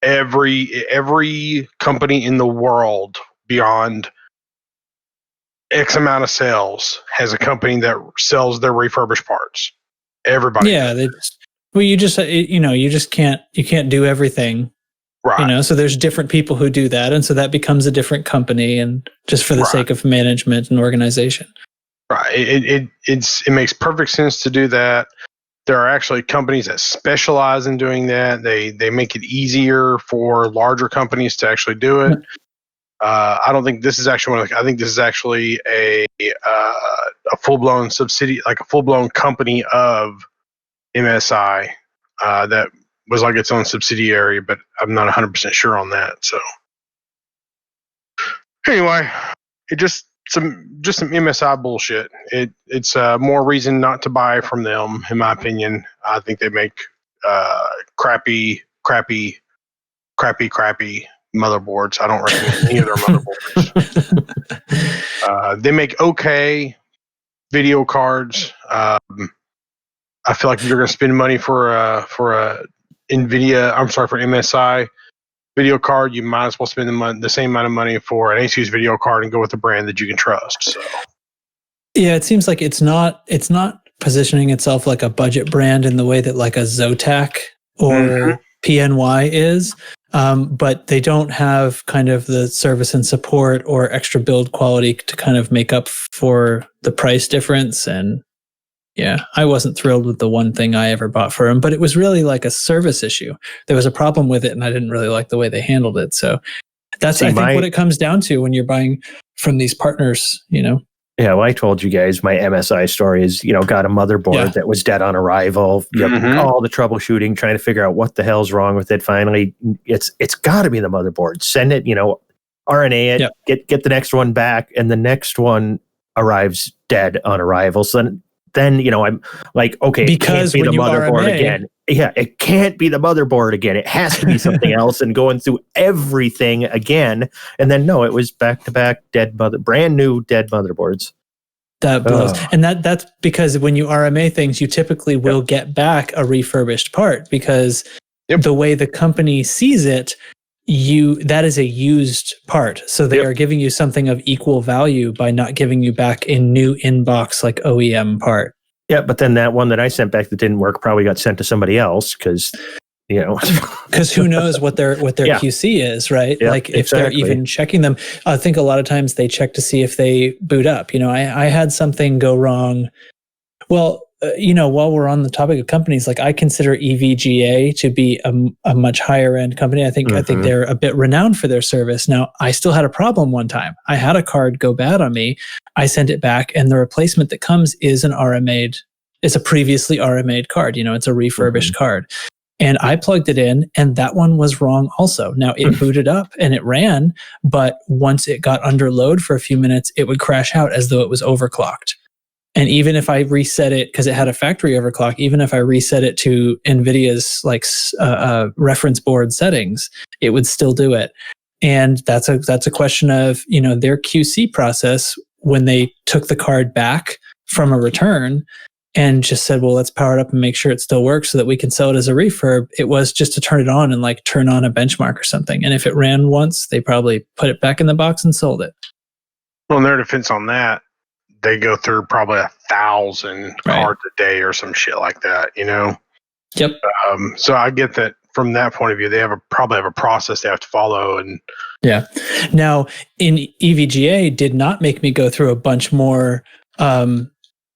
C: Every company in the world beyond X amount of sales has a company that sells their refurbished parts. Everybody.
B: Yeah, you just can't do everything.
C: Right.
B: So there's different people who do that, and so that becomes a different company, and just for the sake of management and organization.
C: Right. It makes perfect sense to do that. There are actually companies that specialize in doing that. They make it easier for larger companies to actually do it. I don't think this is actually one. I think this is actually a full blown subsidiary, like a full blown company of MSI that was like its own subsidiary, but I'm not 100% sure on that. So anyway, it just some MSI bullshit. It's more reason not to buy from them, in my opinion. I think they make crappy motherboards. I don't recommend any of their motherboards. They make okay video cards. I feel like if you're going to spend money for a NVIDIA, for MSI video card, you might as well spend the same amount of money for an ASUS video card and go with a brand that you can trust. So,
B: yeah, it seems like it's not positioning itself like a budget brand in the way that like a Zotac or PNY is. But they don't have kind of the service and support or extra build quality to kind of make up for the price difference. And yeah, I wasn't thrilled with the one thing I ever bought for them, but it was really like a service issue. There was a problem with it, and I didn't really like the way they handled it. So that's, I think, what it comes down to when you're buying from these partners, Yeah,
D: well, I told you guys my MSI story is, got a motherboard that was dead on arrival. All the troubleshooting, trying to figure out what the hell's wrong with it. Finally, it's got to be the motherboard. Send it, RNA it, get the next one back, and the next one arrives dead on arrival. So then I'm like, okay,
B: because
D: it can't be the motherboard
B: RMA,
D: again. Yeah, it can't be the motherboard again. It has to be something else, and going through everything again. And then no, it was back-to-back brand new dead motherboards.
B: That blows. And that's because when you RMA things, you typically will get back a refurbished part, because the way the company sees it, that is a used part. So they are giving you something of equal value by not giving you back a new in-box like OEM part.
D: Yeah, but then that one that I sent back that didn't work probably got sent to somebody else because
B: who knows what their QC is, right?
D: Yeah,
B: like if they're even checking them. I think a lot of times they check to see if they boot up. I had something go wrong. Well, while we're on the topic of companies, like I consider EVGA to be a much higher end company. I think they're a bit renowned for their service. Now, I still had a problem one time. I had a card go bad on me. I sent it back, and the replacement that comes is it's a previously RMA'd card. It's a refurbished card. And I plugged it in, and that one was wrong also. Now, it booted up and it ran, but once it got under load for a few minutes, it would crash out as though it was overclocked. And even if I reset it, because it had a factory overclock, even if I reset it to NVIDIA's reference board settings, it would still do it. And that's a question of, their QC process when they took the card back from a return and just said, well, let's power it up and make sure it still works so that we can sell it as a refurb. It was just to turn it on and turn on a benchmark or something. And if it ran once, they probably put it back in the box and sold it.
C: Well, in their defense on that, they go through probably 1,000 cards a day or some shit like that,
B: Yep.
C: So I get that from that point of view, they probably have a process they have to follow. And
B: yeah. Now, in EVGA, did not make me go through a bunch more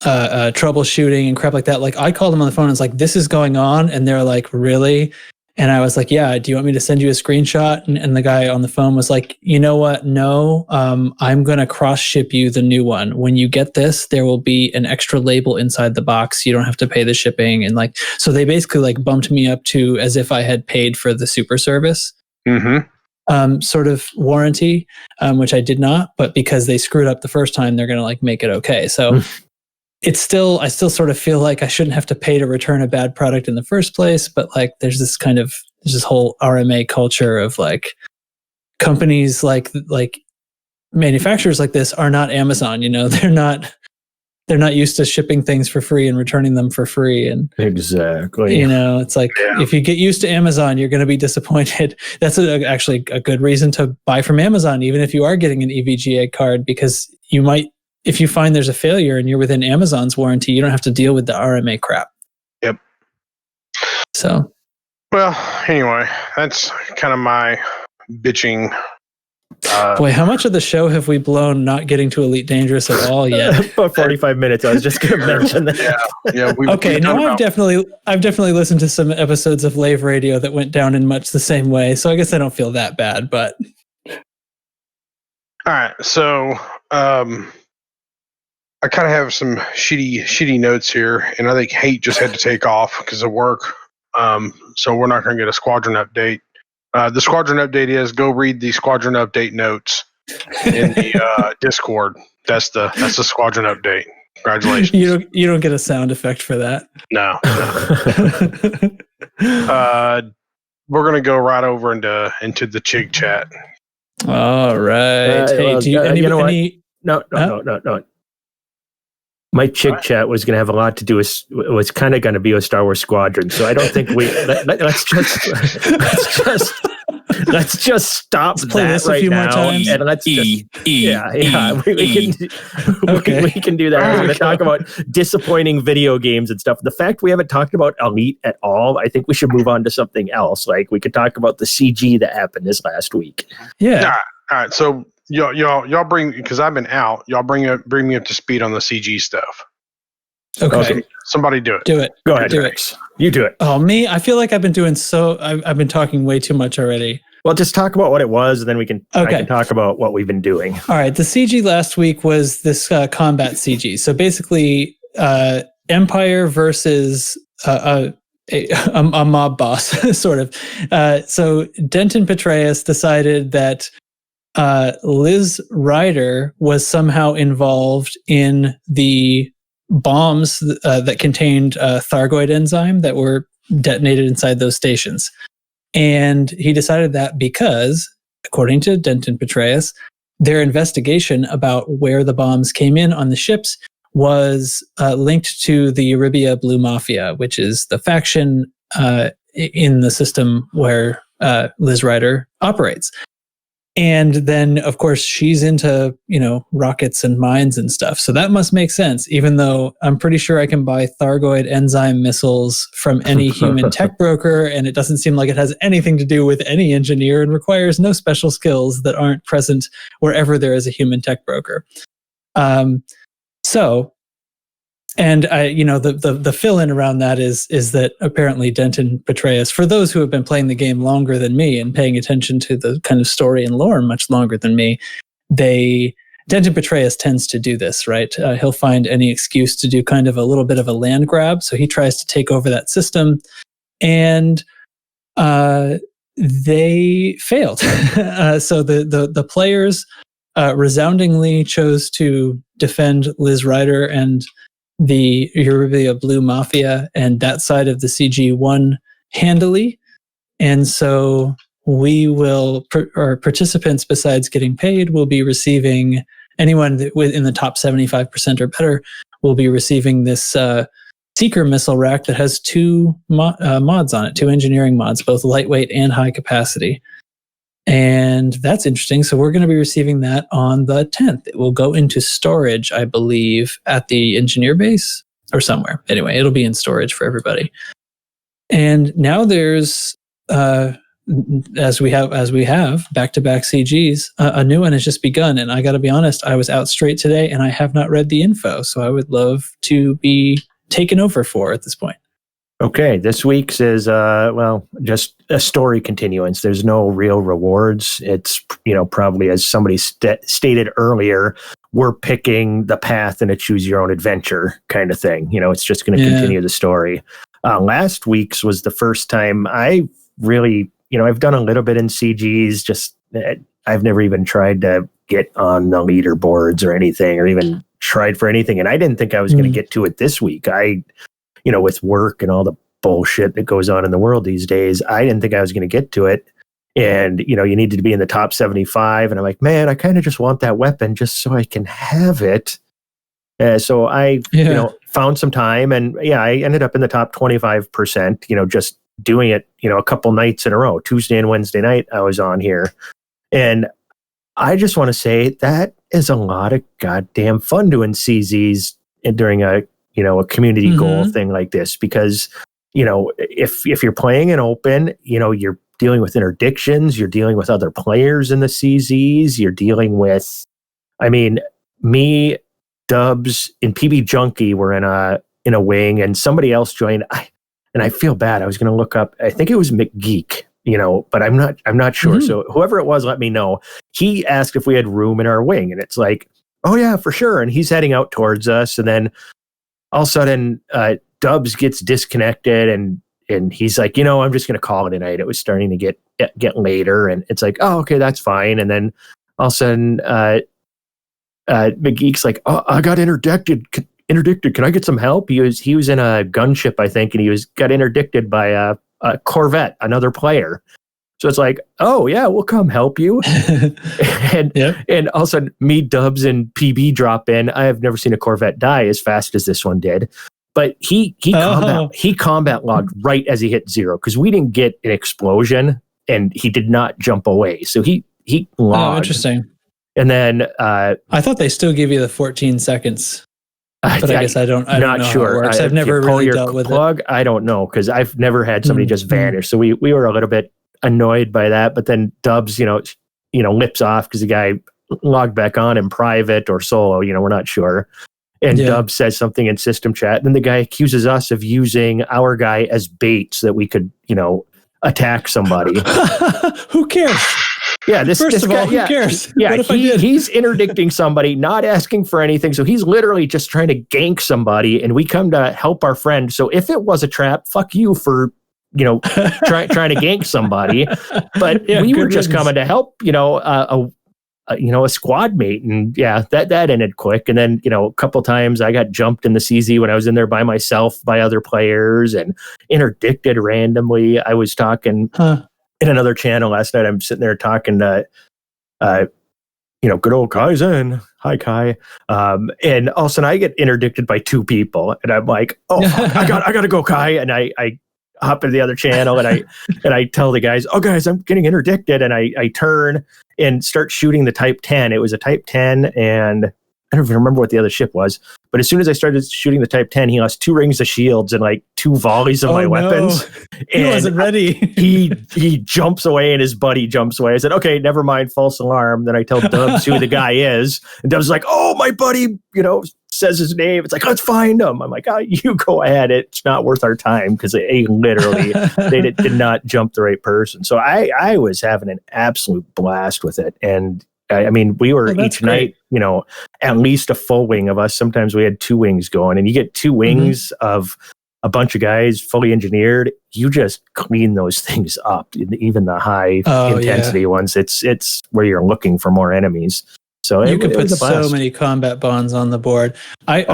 B: troubleshooting and crap like that. Like I called them on the phone and was like, this is going on. And they're like, really? And I was like, yeah, do you want me to send you a screenshot? And the guy on the phone was like, you know what? No, I'm going to cross ship you the new one. When you get this, there will be an extra label inside the box. You don't have to pay the shipping. And so they basically bumped me up to as if I had paid for the super service. Sort of warranty, which I did not, but because they screwed up the first time, they're going to make it okay. So I still sort of feel like I shouldn't have to pay to return a bad product in the first place. But there's this whole RMA culture of companies like manufacturers like this are not Amazon, they're not they're not used to shipping things for free and returning them for free. And
D: Exactly.
B: it's like if you get used to Amazon, you're going to be disappointed. That's actually a good reason to buy from Amazon, even if you are getting an EVGA card, because you might, if you find there's a failure and you're within Amazon's warranty, you don't have to deal with the RMA crap.
C: Yep.
B: So,
C: well, anyway, that's kind of my bitching.
B: boy, how much of the show have we blown not getting to Elite Dangerous at all yet?
D: For 45 minutes, I was just going to mention that.
C: Yeah.
B: Okay, now I've definitely listened to some episodes of Lave Radio that went down in much the same way, so I guess I don't feel that bad. But
C: all right, so I kind of have some shitty notes here, and I think Hate just had to take off because of work. So we're not going to get a squadron update. The squadron update is go read the squadron update notes in the Discord. That's the squadron update. Congratulations.
B: You don't get a sound effect for that.
C: No. We're gonna go right over into the Chig chat.
B: All right. Hey,
D: well,
B: do you,
D: you know what?
B: No.
D: No. My Chig chat was going to have a lot to do with, was kind of going to be a Star Wars Squadron. So I don't think let's just stop
B: play
D: that
B: this a
D: right
B: few more
D: now.
B: times.
D: And let's we can do that. We're going to talk about disappointing video games and stuff. The fact we haven't talked about Elite at all, I think we should move on to something else. Like we could talk about the CG that happened this last week.
B: Yeah.
C: All right. So y'all bring, because I've been out. Y'all bring me up to speed on the CG stuff.
B: Okay.
C: Somebody do it.
B: Do it.
D: Go ahead,
B: Do
D: Rex. You do it.
B: Oh, me? I feel like I've been doing I've been talking way too much already.
D: Well, just talk about what it was, and then I can talk about what we've been doing.
B: All right. The CG last week was this combat CG. So basically, Empire versus a mob boss, sort of. So Denton Petraeus decided that Liz Ryder was somehow involved in the bombs that contained Thargoid enzyme that were detonated inside those stations. And he decided that because, according to Denton Petraeus, their investigation about where the bombs came in on the ships was linked to the Eurybia Blue Mafia, which is the faction in the system where Liz Ryder operates. And then, of course, she's into, rockets and mines and stuff. So that must make sense, even though I'm pretty sure I can buy Thargoid enzyme missiles from any human tech broker, and it doesn't seem like it has anything to do with any engineer and requires no special skills that aren't present wherever there is a human tech broker. And the fill-in around that is that apparently Denton Petraeus, for those who have been playing the game longer than me and paying attention to the kind of story and lore much longer than me, Denton Petraeus tends to do this, right? He'll find any excuse to do kind of a little bit of a land grab. So he tries to take over that system, and they failed. So the players resoundingly chose to defend Liz Ryder and the Eurybia Blue Mafia and that side of the CG won handily. And so we will, or participants besides getting paid, will be receiving, anyone that within the top 75% or better will be receiving this Seeker missile rack that has two mods on it, two engineering mods, both lightweight and high capacity. And that's interesting. So we're going to be receiving that on the 10th. It will go into storage, I believe, at the engineer base or somewhere. Anyway, it'll be in storage for everybody. And now there's, as we have back-to-back CGs, a new one has just begun. And I got to be honest, I was out straight today and I have not read the info. So I would love to be taken over for at this point.
D: Okay, this week's is just a story continuance. There's no real rewards. It's probably, as somebody stated earlier, we're picking the path in a choose your own adventure kind of thing. It's just going to continue the story. Last week's was the first time I really, I've done a little bit in CGs. Just I've never even tried to get on the leaderboards or anything, or even tried for anything. And I didn't think I was going to get to it this week. With work and all the bullshit that goes on in the world these days, I didn't think I was going to get to it. And, you needed to be in the top 75. And I'm like, man, I kind of just want that weapon just so I can have it. So I, found some time, and I ended up in the top 25%, just doing it, a couple nights in a row. Tuesday and Wednesday night I was on here. And I just want to say that is a lot of goddamn fun doing CZs during a community goal thing like this, because, if you're playing an open, you're dealing with interdictions, you're dealing with other players in the CZs, you're dealing with, me, Dubs, and PB Junkie were in a wing, and somebody else joined. And I feel bad. I was going to look up. I think it was McGeek, but I'm not sure. So whoever it was, let me know. He asked if we had room in our wing, and it's like, oh yeah, for sure. And he's heading out towards us, and then all of a sudden, Dubs gets disconnected, and he's like, I'm just going to call it a night. It was starting to get later, and it's like, oh, okay, that's fine. And then all of a sudden, McGeek's like, oh, I got interdicted. Can I get some help? He was in a gunship, I think, and he got interdicted by a Corvette, another player. So it's like, oh yeah, we'll come help you. And all of a sudden, me, Dubs, and PB drop in. I have never seen a Corvette die as fast as this one did. But he combat logged right as he hit 0, because we didn't get an explosion, and he did not jump away. So he logged.
B: Oh, interesting.
D: And then
B: I thought they still give you the 14 seconds. But I guess I don't know
D: sure.
B: How it works. I've never really dealt with it.
D: I don't know, because I've never had somebody just vanish. So we were a little bit annoyed by that. But then Dubs, lips off because the guy logged back on in private or solo. We're not sure. And Dubs says something in system chat. And then the guy accuses us of using our guy as bait so that we could, attack somebody.
B: Who cares?
D: Yeah, this guy,
B: who cares?
D: Yeah, he's interdicting somebody, not asking for anything. So he's literally just trying to gank somebody, and we come to help our friend. So if it was a trap, fuck you for, trying to gank somebody. But we were just coming to help, a squad mate, and that ended quick. And then a couple times I got jumped in the CZ when I was in there by myself by other players and interdicted randomly. I was talking. In another channel last night, I'm sitting there talking to, good old Kaizen. Hi, Kai. And all of a sudden I get interdicted by 2 people, and I'm like, oh, fuck, I got to go, Kai. And I hop into the other channel, and I tell the guys, oh, guys, I'm getting interdicted. And I turn and start shooting the Type 10. It was a Type 10, and I don't even remember what the other ship was. But as soon as I started shooting the Type 10, he lost 2 rings of shields and like 2 volleys of my weapons.
B: He wasn't ready.
D: he jumps away, and his buddy jumps away. I said, okay, never mind, false alarm. Then I tell Dubs who the guy is. And Dubs is like, oh, my buddy, says his name. It's like, let's find him. I'm like, oh, you go ahead. It's not worth our time, because they did not jump the right person. So I was having an absolute blast with it. And we were each night, at least a full wing of us. Sometimes we had 2 wings going, and you get 2 wings of a bunch of guys fully engineered. You just clean those things up, even the high intensity ones. It's where you're looking for more enemies. So
B: you can put so many combat bonds on the board. I'm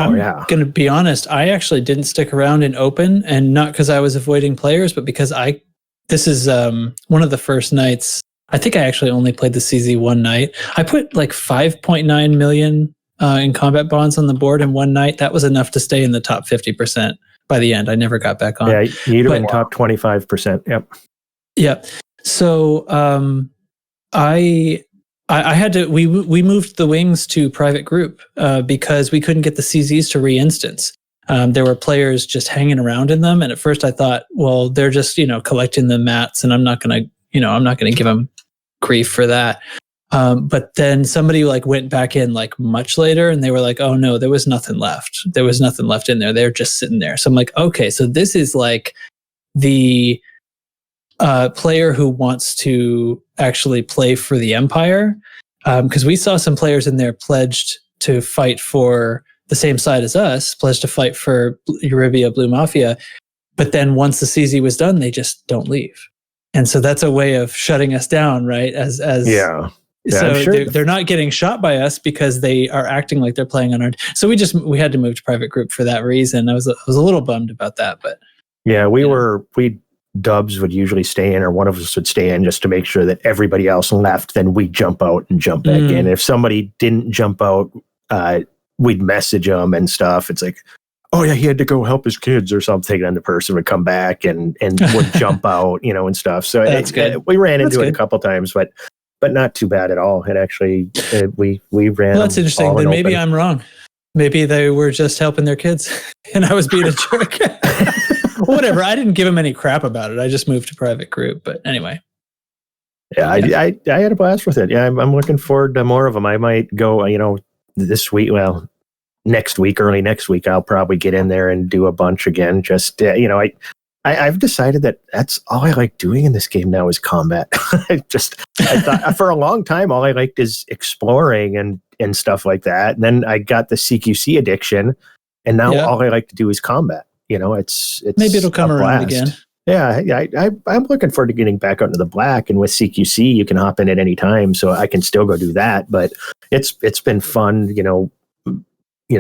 B: going to be honest. I actually didn't stick around in open, and not because I was avoiding players, but because this is one of the first nights. I think I actually only played the CZ one night. I put like 5.9 million in combat bonds on the board in one night. That was enough to stay in the top 50% by the end. I never got back on.
D: Yeah, you'd have been top 25%. Yep.
B: Yeah. So I had to. We moved the wings to private group because we couldn't get the CZs to re-instance. There were players just hanging around in them, and at first I thought, well, they're just collecting the mats, and I'm not gonna give them grief for that. But then somebody went back in much later, and they were like, oh no, there was nothing left. There was nothing left in there. They're just sitting there. So I'm like, okay, so this is the player who wants to actually play for the Empire. Because we saw some players in there pledged to fight for the same side as us, pledged to fight for Euribia Blue Mafia. But then once the CZ was done, they just don't leave. And so that's a way of shutting us down, right? So sure. They're not getting shot by us because they are acting like they're playing on our. So we had to move to private group for that reason. I was a little bummed about that, but
D: yeah, Dubs would usually stay in, or one of us would stay in just to make sure that everybody else left. Then we jump out and jump back in. If somebody didn't jump out, we'd message them and stuff. It's like, oh yeah, he had to go help his kids or something. And the person would come back and would jump out, and stuff. So
B: That's good.
D: We ran into
B: That's
D: it a
B: good.
D: couple times, but not too bad at all. It actually, we ran.
B: Well, that's
D: them
B: interesting.
D: all
B: Then
D: in
B: maybe
D: open.
B: I'm wrong. Maybe they were just helping their kids and I was being a jerk. Whatever. I didn't give them any crap about it. I just moved to private group. But anyway.
D: Yeah, I had a blast with it. Yeah, I'm looking forward to more of them. I might go, this week. Well, next week, early next week, I'll probably get in there and do a bunch again. Just I've decided that that's all I like doing in this game now is combat. I thought for a long time all I liked is exploring and stuff like that. And then I got the CQC addiction, and now all I like to do is combat. It's
B: maybe it'll come
D: a
B: around
D: blast.
B: again.
D: Yeah, I'm looking forward to getting back out into the black, and with CQC you can hop in at any time, so I can still go do that. But it's been fun,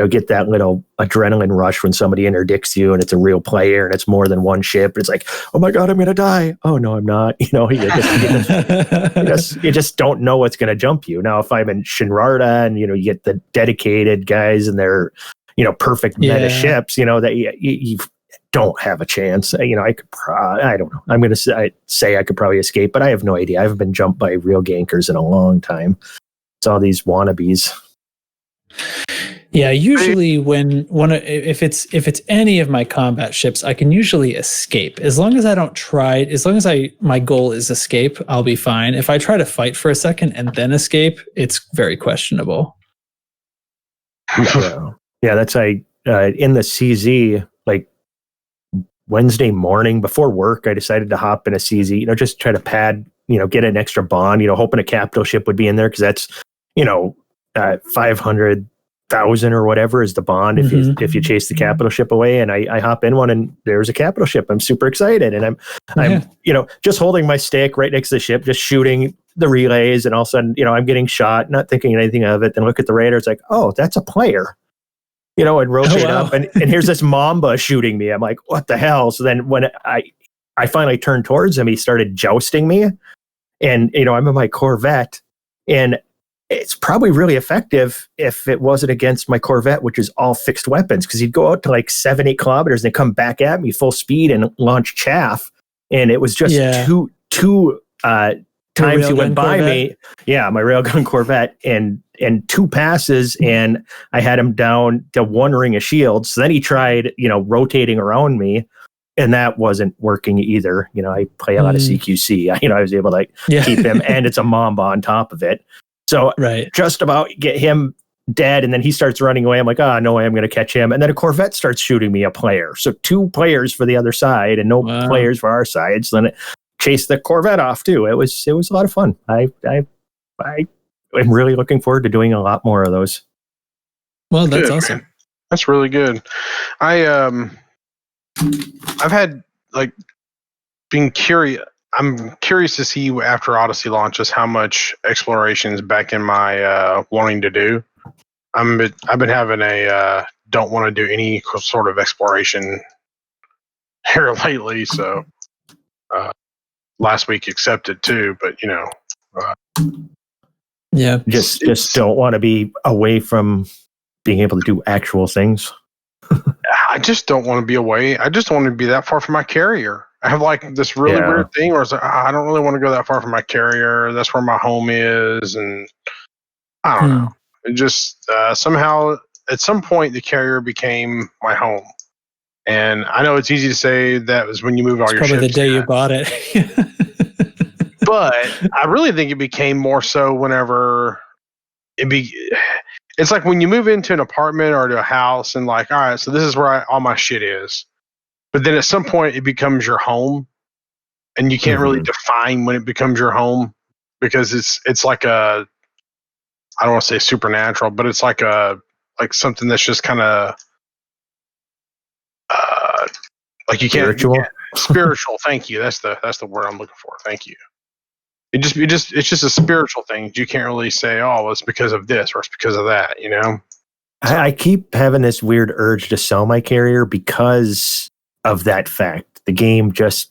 D: get that little adrenaline rush when somebody interdicts you and it's a real player and it's more than one ship. It's like, oh my god, I'm gonna die. Oh no, I'm not. You just don't know what's gonna jump you. Now, if I'm in Shinrarta and you get the dedicated guys and they're perfect meta ships, that you don't have a chance. I could. I don't know. I'm going to say I could probably escape, but I have no idea. I haven't been jumped by real gankers in a long time. It's all these wannabes.
B: Yeah, usually if it's any of my combat ships, I can usually escape. As long as I don't try, as long as my goal is escape, I'll be fine. If I try to fight for a second and then escape, it's very questionable.
D: Yeah, that's in the CZ, like Wednesday morning before work, I decided to hop in a CZ, just try to pad, get an extra bond, hoping a capital ship would be in there because that's, 500,000 or whatever is the bond if you chase the capital ship away. And I hop in one and there's a capital ship. I'm super excited, and I'm just holding my stick right next to the ship, just shooting the relays, and all of a sudden, I'm getting shot, not thinking anything of it. Then look at the radar, it's like, oh, that's a player. And rotate up, and here's this Mamba shooting me. I'm like, what the hell? So then when I finally turned towards him, he started jousting me. And, I'm in my Corvette, and it's probably really effective if it wasn't against my Corvette, which is all fixed weapons, because he'd go out to like 7-8 kilometers and then come back at me full speed and launch chaff. And it was just two times he went by me. Yeah, my railgun Corvette, and 2 passes, and I had him down to 1 ring of shields. So then he tried, rotating around me, and that wasn't working either. I play a lot of CQC. I was able to keep him, and it's a Mamba on top of it. So just about get him dead, and then he starts running away. I'm like, no way I'm going to catch him. And then a Corvette starts shooting me, a player. So 2 players for the other side and no players for our side. So then it chased the Corvette off too. It was a lot of fun. I'm really looking forward to doing a lot more of those.
B: Well, that's awesome.
C: Man. That's really good. I've had being curious. I'm curious to see after Odyssey launches how much exploration is back in my wanting to do. I've been having a don't want to do any sort of exploration here lately. So last week accepted too, but
D: just don't want to be away from being able to do actual things.
C: I just don't want to be away. I just want to be that far from my carrier. I have this really weird thing where it's like, I don't really want to go that far from my carrier. That's where my home is. And I don't know. It just somehow at some point the carrier became my home. And I know it's easy to say that was when you moved all your ships.
B: Probably the day you bought it.
C: But I really think it became more so whenever it's like when you move into an apartment or to a house and all right, so this is where all my shit is. But then at some point it becomes your home, and you can't really define when it becomes your home, because it's like I don't want to say supernatural, but it's like something that's just kind of you can't spiritual. Thank you. That's the word I'm looking for. Thank you. It's just a spiritual thing. You can't really say, oh, well, it's because of this or it's because of that,
D: I keep having this weird urge to sell my carrier because of that fact. The game just,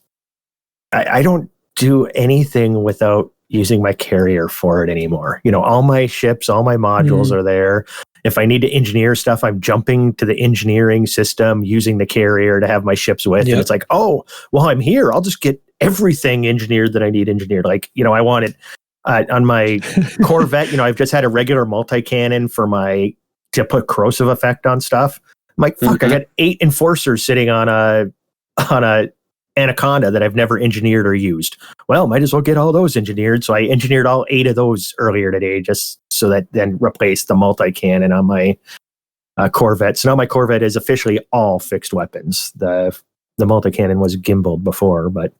D: I don't do anything without using my carrier for it anymore. All my ships, all my modules are there. If I need to engineer stuff, I'm jumping to the engineering system using the carrier to have my ships with.
B: Yep.
D: And it's like, oh, well, I'm here. I'll just get everything engineered that I need engineered. Like, I wanted on my Corvette, I've just had a regular multi-cannon to put corrosive effect on stuff. I'm like, fuck, I got 8 enforcers sitting on a Anaconda that I've never engineered or used. Well, might as well get all those engineered. So I engineered all 8 of those earlier today, just so that then replaced the multi-cannon on my Corvette. So now my Corvette is officially all fixed weapons. The multi-cannon was gimbaled before, but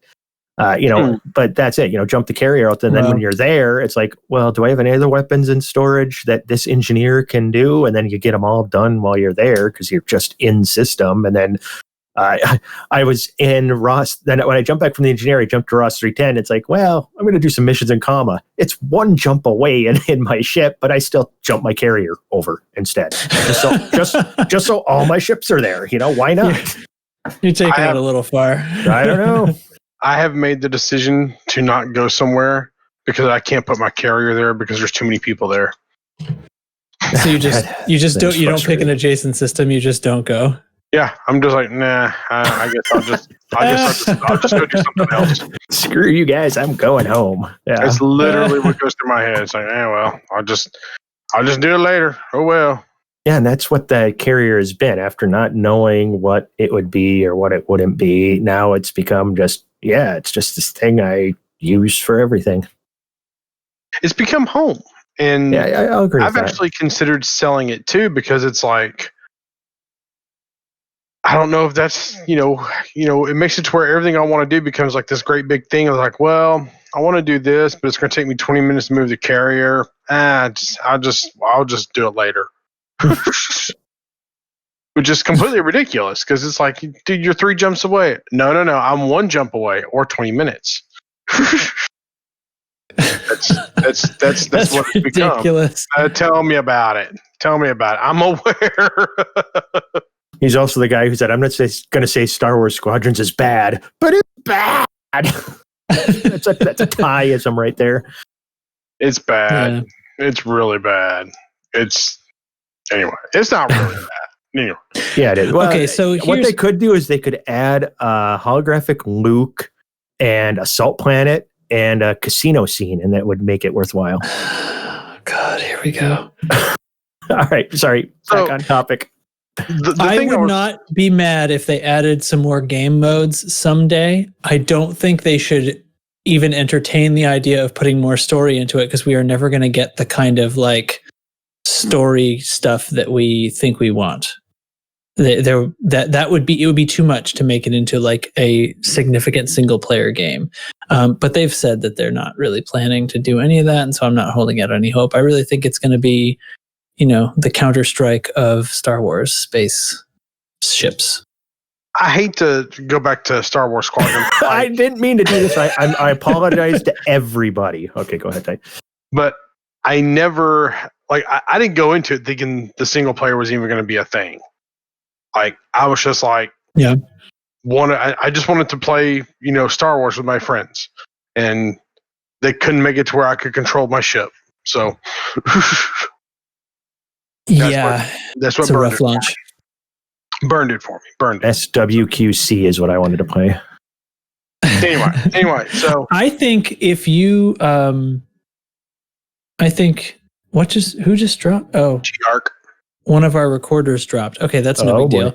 D: but that's it. Jump the carrier out, and then when you're there, it's like, well, do I have any other weapons in storage that this engineer can do? And then you get them all done while you're there because you're just in system. And then I was in Ross. Then when I jumped back from the engineer, I jumped to Ross 310. It's like, well, I'm going to do some missions in Comma. It's one jump away in my ship, but I still jump my carrier over instead, just so all my ships are there. Why not?
B: You're taking it a little far.
D: I don't know.
C: I have made the decision to not go somewhere because I can't put my carrier there because there's too many people there.
B: So you don't pick an adjacent system. You just don't go.
C: Yeah, I'm just like, nah. I guess I'll just go do something else.
D: Screw you guys. I'm going home. Yeah.
C: It's literally what goes through my head. It's like, well, I'll just do it later. Oh well.
D: Yeah, and that's what the carrier has been. After not knowing what it would be or what it wouldn't be, now it's become it's just this thing I use for everything.
C: It's become home. And
D: yeah, I'll agree
C: I've
D: with that.
C: actually considered selling it too because it's like, I don't know if that's, it makes it to where everything I want to do becomes like this great big thing. I was like, well, I want to do this, but it's going to take me 20 minutes to move the carrier. I'll just do it later. Which is completely ridiculous because it's like, dude, you're 3 jumps away. No, I'm 1 jump away or 20 minutes. That's what it's
B: ridiculous.
C: become. Tell me about it. I'm aware.
D: He's also the guy who said, I'm not going to say Star Wars Squadrons is bad, but it's bad. that's a tie-ism right there.
C: It's bad. Yeah. It's really bad. It's not really bad. Anyway.
D: Yeah, it is. Well,
B: okay, so
D: what they could do is they could add a holographic Luke and a salt planet and a casino scene, and that would make it worthwhile.
B: God, here we go.
D: All right, sorry. Back on topic.
B: I would not be mad if they added some more game modes someday. I don't think they should even entertain the idea of putting more story into it because we are never going to get the kind of like story stuff that we think we want. It would be too much to make it into like a significant single player game. But they've said that they're not really planning to do any of that, and so I'm not holding out any hope. I really think it's going to be, the Counter-Strike of Star Wars space ships.
C: I hate to go back to Star Wars Squadron.
D: I didn't mean to do this. I apologize to everybody. Okay, go ahead, Ty.
C: But I never I didn't go into it thinking the single player was even going to be a thing. Like I was just like,
B: yeah,
C: I just wanted to play, Star Wars with my friends, and they couldn't make it to where I could control my ship. So, that's what
B: it's a rough launch.
C: Burned it for me. Burned it.
D: SWQC is what I wanted to play.
C: Anyway, so
B: I think if you, who just dropped? Oh,
C: G-Arc.
B: One of our recorders dropped. Okay, that's no big deal.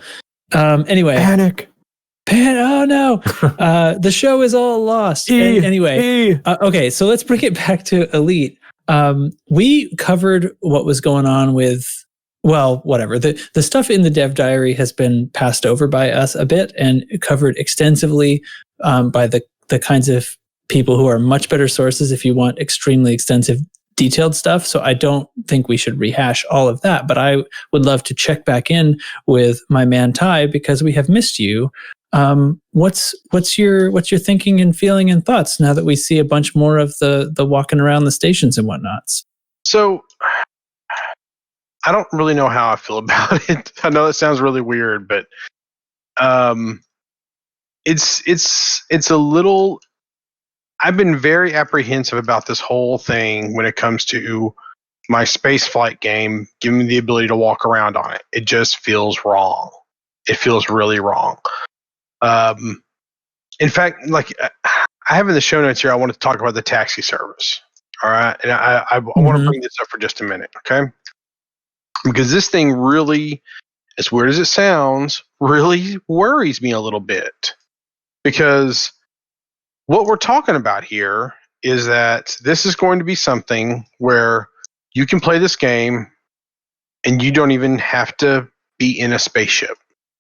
B: Anyway,
D: Panic.
B: Oh no, the show is all lost. Anyway, okay, so let's bring it back to Elite. We covered what was going on with, whatever. The stuff in the dev diary has been passed over by us a bit and covered extensively by the kinds of people who are much better sources if you want extremely extensive detailed stuff. So I don't think we should rehash all of that, but I would love to check back in with my man Ty because we have missed you. What's your thinking and feeling and thoughts now that we see a bunch more of the walking around the stations and whatnots? So
C: I don't really know how I feel about it. I know it sounds really weird, but it's a little. I've been very apprehensive about this whole thing when it comes to my space flight game, give me the ability to walk around on it. It just feels wrong. It feels really wrong. In fact, like I have in the show notes here, I want to talk about the taxi service. All right. And I want to bring this up for just a minute. Okay. Because this thing really, as weird as it sounds, really worries me a little bit. Because what we're talking about here is that this is going to be something where you can play this game and you don't even have to be in a spaceship.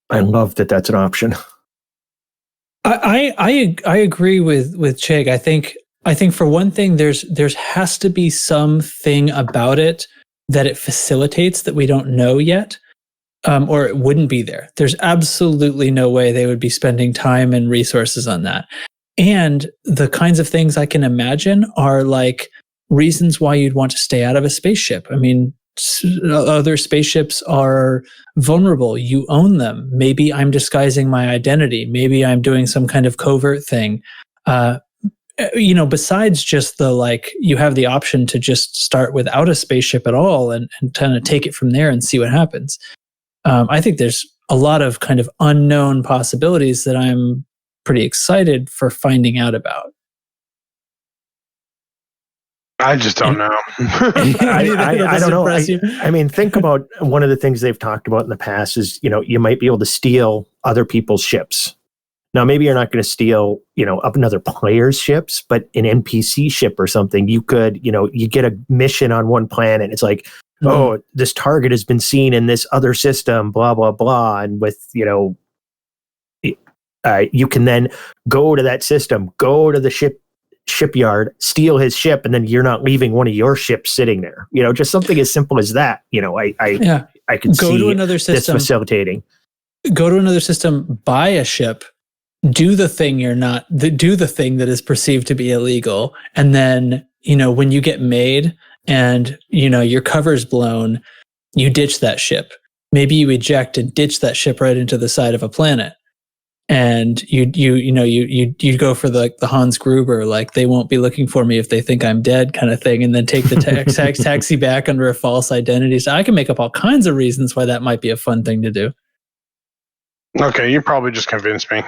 D: I love that that's an option.
B: I agree with Chig. I think for one thing, there's has to be something about it that it facilitates that we don't know yet, or it wouldn't be there. There's absolutely no way they would be spending time and resources on that. And the kinds of things I can imagine are like reasons why you'd want to stay out of a spaceship. I mean, other spaceships are vulnerable. You own them. Maybe I'm disguising my identity. Maybe I'm doing some kind of covert thing. Besides just the, like, you have the option to just start without a spaceship at all and kind of take it from there and see what happens. I think there's a lot of kind of unknown possibilities that I'm pretty excited for finding out about.
C: I just don't know.
D: I don't know. I mean, think about one of the things they've talked about in the past is, you might be able to steal other people's ships. Now, maybe you're not going to steal, up another player's ships, but an NPC ship or something, you could, you get a mission on one planet. It's like, oh, this target has been seen in this other system, blah, blah, blah. And with, you can then go to that system, go to the shipyard, steal his ship, and then you're not leaving one of your ships sitting there. Just something as simple as that. I can
B: go
D: see
B: to another system,
D: this facilitating.
B: Go to another system, buy a ship, do the thing do the thing that is perceived to be illegal, and then when you get made and your cover's blown, you ditch that ship. Maybe you eject and ditch that ship right into the side of a planet. And you go for the Hans Gruber, like, they won't be looking for me if they think I'm dead kind of thing, and then take the taxi back under a false identity. So I can make up all kinds of reasons why that might be a fun thing to do.
C: Okay, you probably just convinced me.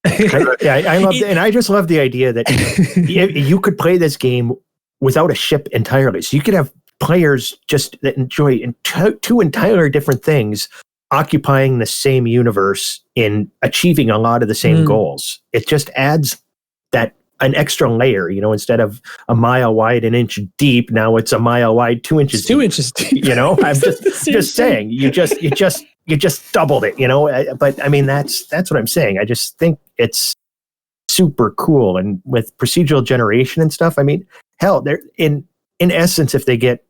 D: I love and I just love the idea that you could play this game without a ship entirely. So you could have players just that enjoy two entirely different things, occupying the same universe in achieving a lot of the same goals. It just adds an extra layer, instead of a mile wide, an inch deep. Now it's a mile wide, 2 inches.
B: 2 inches deep.
D: I'm just saying, you just doubled it, but I mean, that's what I'm saying. I just think it's super cool. And with procedural generation and stuff, I mean, hell, they're in essence, if they get,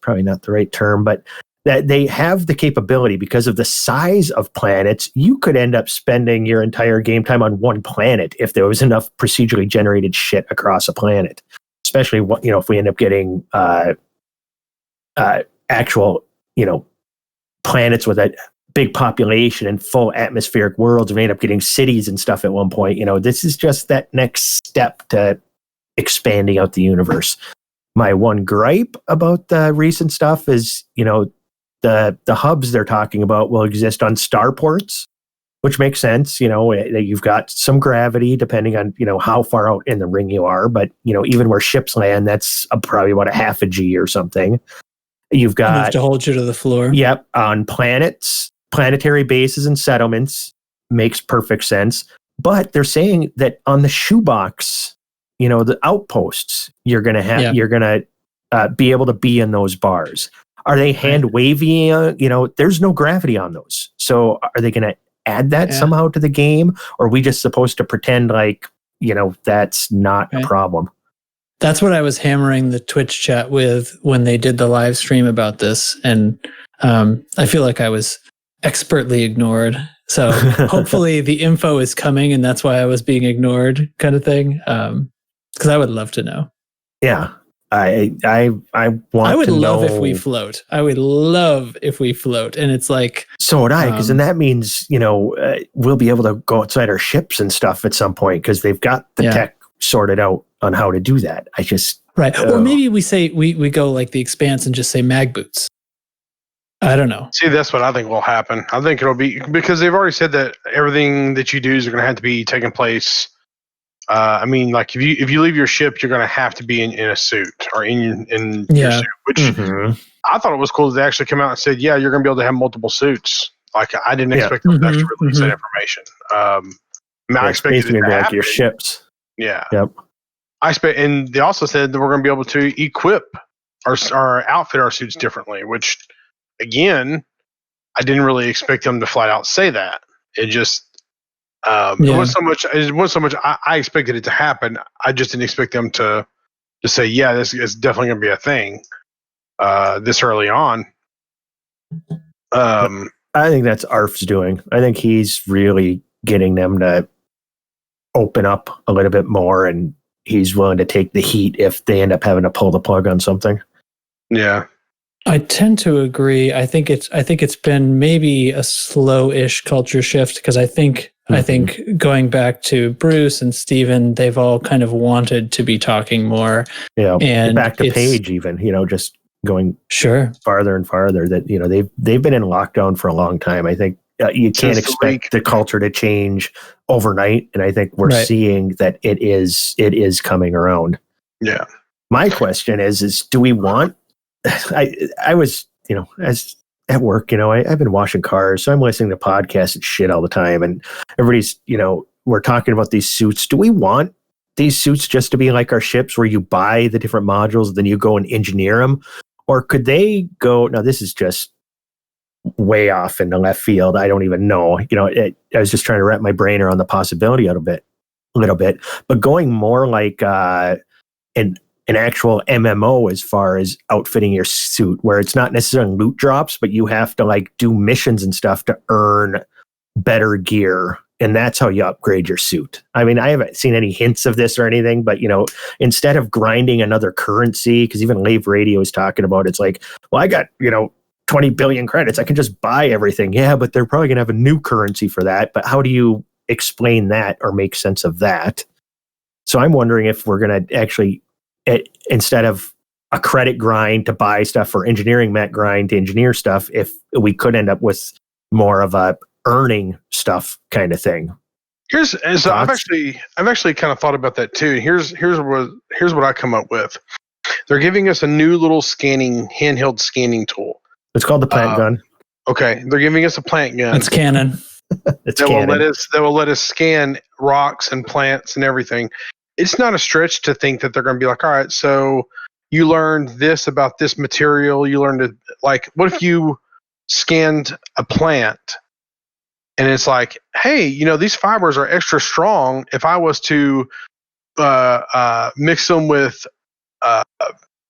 D: probably not the right term, but that they have the capability, because of the size of planets, you could end up spending your entire game time on one planet if there was enough procedurally generated shit across a planet. Especially, if we end up getting actual, planets with a big population and full atmospheric worlds, and we end up getting cities and stuff at one point. This is just that next step to expanding out the universe. My one gripe about the recent stuff is, the hubs they're talking about will exist on starports, which makes sense. You've got some gravity depending on, how far out in the ring you are. But, even where ships land, that's probably about a half a G or something. You've got
B: enough to hold you to the floor.
D: Yep. On planets, planetary bases and settlements makes perfect sense. But they're saying that on the shoebox, the outposts, you're going to be able to be in those bars. Are they hand wavy? There's no gravity on those. So are they going to add that somehow to the game? Or are we just supposed to pretend like, that's not a problem?
B: That's what I was hammering the Twitch chat with when they did the live stream about this. And I feel like I was expertly ignored. So hopefully the info is coming and that's why I was being ignored, kind of thing. Because I would love to know.
D: Yeah. I would
B: love if we float. I would love if we float. And it's like,
D: so would I, because then that means, we'll be able to go outside our ships and stuff at some point, because they've got the tech sorted out. on how to do that. I just
B: Right. Or maybe we say we go like the Expanse and just say mag boots. I don't know.
C: See, that's what I think will happen. I think it'll be because they've already said that everything that you do is going to have to be taking place. I mean, like if you leave your ship, you're going to have to be in a suit or in your suit. Which I thought it was cool that they actually come out and said, "Yeah, you're going to be able to have multiple suits." Like I didn't expect them to actually release that information. I expected it to
D: like
C: happen.
D: your ships.
C: Yeah.
D: Yep.
C: I expect, and they also said that we're going to be able to equip our outfit our suits differently, which. Again, I didn't really expect them to flat out say that. It just it wasn't so much. I expected it to happen. I just didn't expect them to say, "Yeah, this is definitely going to be a thing." This early on.
D: I think that's Arf's doing. I think he's really getting them to open up a little bit more, and he's willing to take the heat if they end up having to pull the plug on something.
C: Yeah.
B: I tend to agree. I think it's been maybe a slow-ish culture shift because I think going back to Bruce and Steven, they've all kind of wanted to be talking more.
D: Yeah,
B: and
D: back to Paige even, just going farther and farther. That they've been in lockdown for a long time. I think you can't expect the culture to change overnight, and I think we're seeing that it is coming around.
C: Yeah.
D: My question is do we want? I was, as at work, I've been washing cars, so I'm listening to podcasts and shit all the time. And everybody's, we're talking about these suits. Do we want these suits just to be like our ships where you buy the different modules, then you go and engineer them? Or could they go, now this is just way off in the left field. I don't even know, I was just trying to wrap my brain around the possibility a little bit, but going more like, an actual MMO as far as outfitting your suit, where it's not necessarily loot drops, but you have to do missions and stuff to earn better gear. And that's how you upgrade your suit. I mean, I haven't seen any hints of this or anything, but instead of grinding another currency, because even Lave Radio is talking about, it's like, well, I got, 20 billion credits. I can just buy everything. Yeah, but they're probably going to have a new currency for that. But how do you explain that or make sense of that? So I'm wondering if we're going to actually, instead of a credit grind to buy stuff or engineering mat grind to engineer stuff, if we could end up with more of a earning stuff kind of thing.
C: So I've actually kind of thought about that too. Here's what I come up with. They're giving us a new little handheld scanning tool.
D: It's called the plant gun.
C: Okay, they're giving us a plant gun.
B: It's canon.
C: That will let us scan rocks and plants and everything. It's not a stretch to think that they're going to be like, all right, so you learned this about this material. You learned what if you scanned a plant and it's like, hey, these fibers are extra strong. If I was to mix them with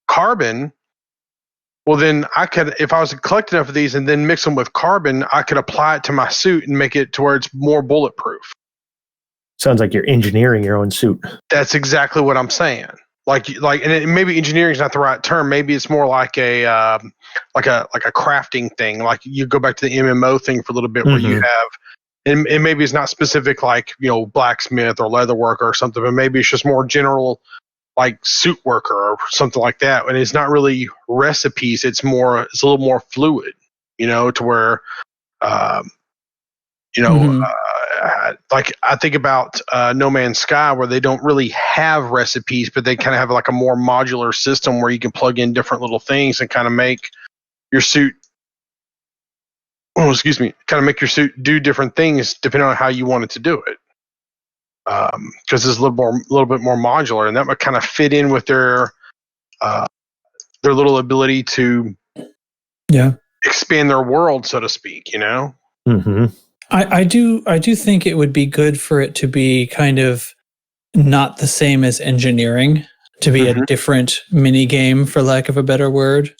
C: carbon, well, then I could, if I was to collect enough of these and then mix them with carbon, I could apply it to my suit and make it to where it's more bulletproof.
D: Sounds like you're engineering your own suit.
C: That's exactly what I'm saying. And maybe engineering is not the right term. Maybe it's more like a crafting thing. Like you go back to the MMO thing for a little bit, where you have, and maybe it's not specific like blacksmith or leather worker or something, but maybe it's just more general like suit worker or something like that. And it's not really recipes. It's a little more fluid, to where, like I think about No Man's Sky, where they don't really have recipes, but they kind of have like a more modular system where you can plug in different little things and kind of make your suit. Kind of make your suit do different things depending on how you want it to do it. Because it's a little bit more modular, and that would kind of fit in with their little ability to expand their world, so to speak.
D: Mm-hmm.
B: I do think it would be good for it to be kind of not the same as engineering, to be a different mini game, for lack of a better word.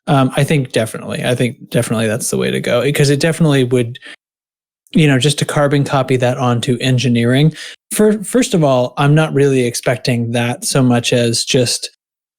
B: I think definitely that's the way to go, because it definitely would, just to carbon copy that onto engineering. First of all, I'm not really expecting that so much as just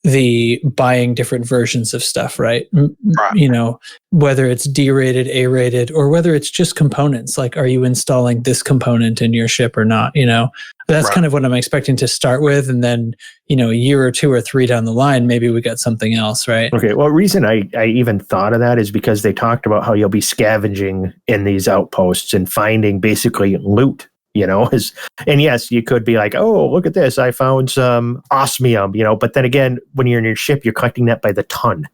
B: the buying different versions of stuff, right?
C: Right.
B: You know, whether it's D-rated, A-rated, or whether it's just components, like are you installing this component in your ship or not? You know, that's
C: Right.
B: kind of what I'm expecting to start with, and then a year or 2 or 3 down the line, maybe we got something else, right?
D: Okay. Well, the reason I even thought of that is because they talked about how you'll be scavenging in these outposts and finding basically loot. And yes, you could be like, oh, look at this. I found some osmium, but then again, when you're in your ship, you're collecting that by the ton.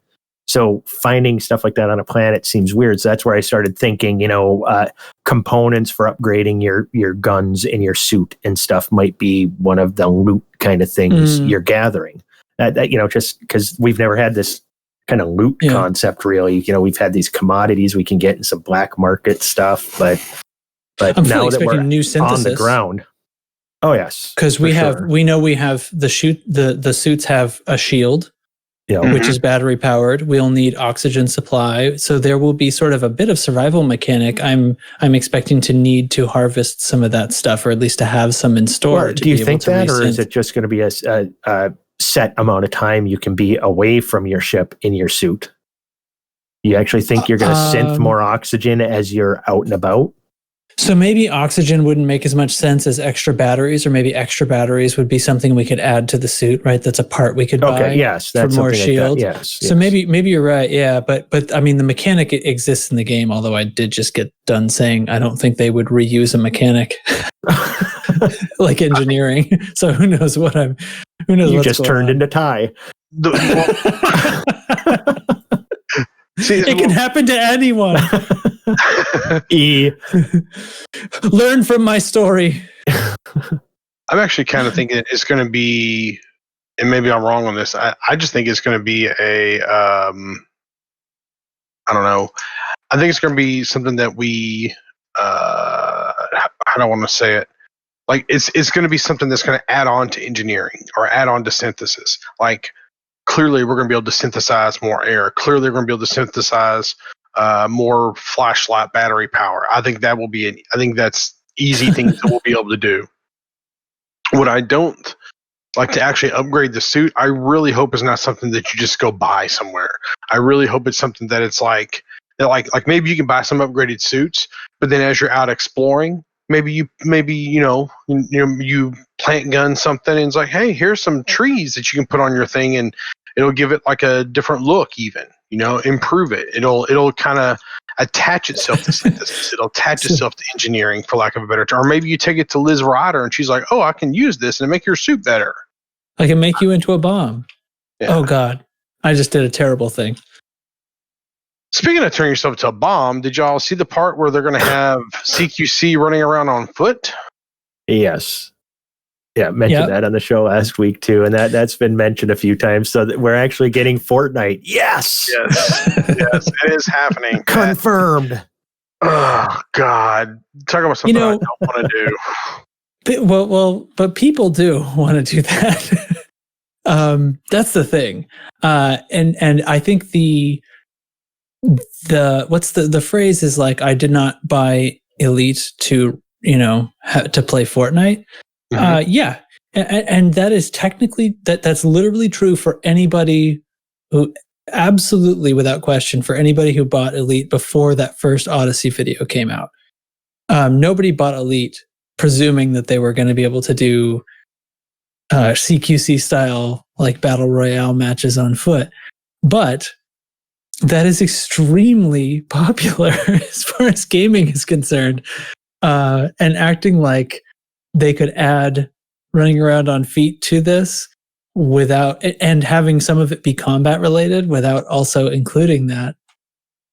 D: So finding stuff like that on a planet seems weird. So that's where I started thinking, components for upgrading your guns in your suit and stuff might be one of the loot kind of things you're gathering. That just because we've never had this kind of loot concept really. We've had these commodities we can get in some black market stuff, but
B: I'm
D: now
B: fully
D: that we're
B: expecting new synthesis
D: on the ground. Oh yes.
B: Because we know we have the suits have a shield, which is battery powered. We'll need oxygen supply. So there will be sort of a bit of survival mechanic. I'm expecting to need to harvest some of that stuff, or at least to have some in store.
D: Well, do you think that, or is it just going to be a set amount of time you can be away from your ship in your suit? You actually think you're going to synth more oxygen as you're out and about?
B: So maybe oxygen wouldn't make as much sense as extra batteries, or maybe extra batteries would be something we could add to the suit, right? That's a part we could buy.
D: Okay, yes, that's
B: for more
D: something
B: shield.
D: Like that. Yes.
B: So maybe you're right. Yeah, but I mean, the mechanic exists in the game. Although I did just get done saying I don't think they would reuse a mechanic like engineering. So who knows what I'm? Who knows?
D: You
B: what's
D: just
B: going
D: turned
B: on.
D: into Ty.
C: See,
B: It can happen to anyone. Learn from my story.
C: I'm actually kind of thinking it's going to be, and maybe I'm wrong on this. I just think it's going to be I don't know. I think it's going to be something that we, how do I want to say it? Like it's going to be something that's going to add on to engineering or add on to synthesis. Like clearly we're going to be able to synthesize more air. Clearly we're going to be able to synthesize more flashlight battery power. I think that will be I think that's easy things that we'll be able to do. What I don't like to actually upgrade the suit, I really hope it's not something that you just go buy somewhere. I really hope it's something that it's like maybe you can buy some upgraded suits, but then as you're out exploring, maybe you plant gun something and it's like, hey, here's some trees that you can put on your thing and it'll give it like a different look even, improve it. It'll kind of attach itself to synthesis. It'll attach itself to engineering, for lack of a better term. Or maybe you take it to Liz Ryder and she's like, oh, I can use this and make your suit better.
B: I can make you into a bomb. Yeah. Oh God, I just did a terrible thing.
C: Speaking of turning yourself into a bomb, did y'all see the part where they're going to have CQC running around on foot?
D: Yes. Yeah, mentioned that on the show last week too, and that's been mentioned a few times. So that we're actually getting Fortnite. Yes,
C: yes, it is happening.
D: Confirmed.
C: Oh God, talk about something I don't want to
B: do. Well, but people do want to do that. That's the thing, and I think the what's the phrase is like, I did not buy Elite to to play Fortnite. Mm-hmm. Yeah, and that is technically that's literally true for anybody who, absolutely without question, for anybody who bought Elite before that first Odyssey video came out. Nobody bought Elite presuming that they were going to be able to do CQC style like battle royale matches on foot, but that is extremely popular as far as gaming is concerned, and acting like they could add running around on feet to this without, and having some of it be combat related without also including that.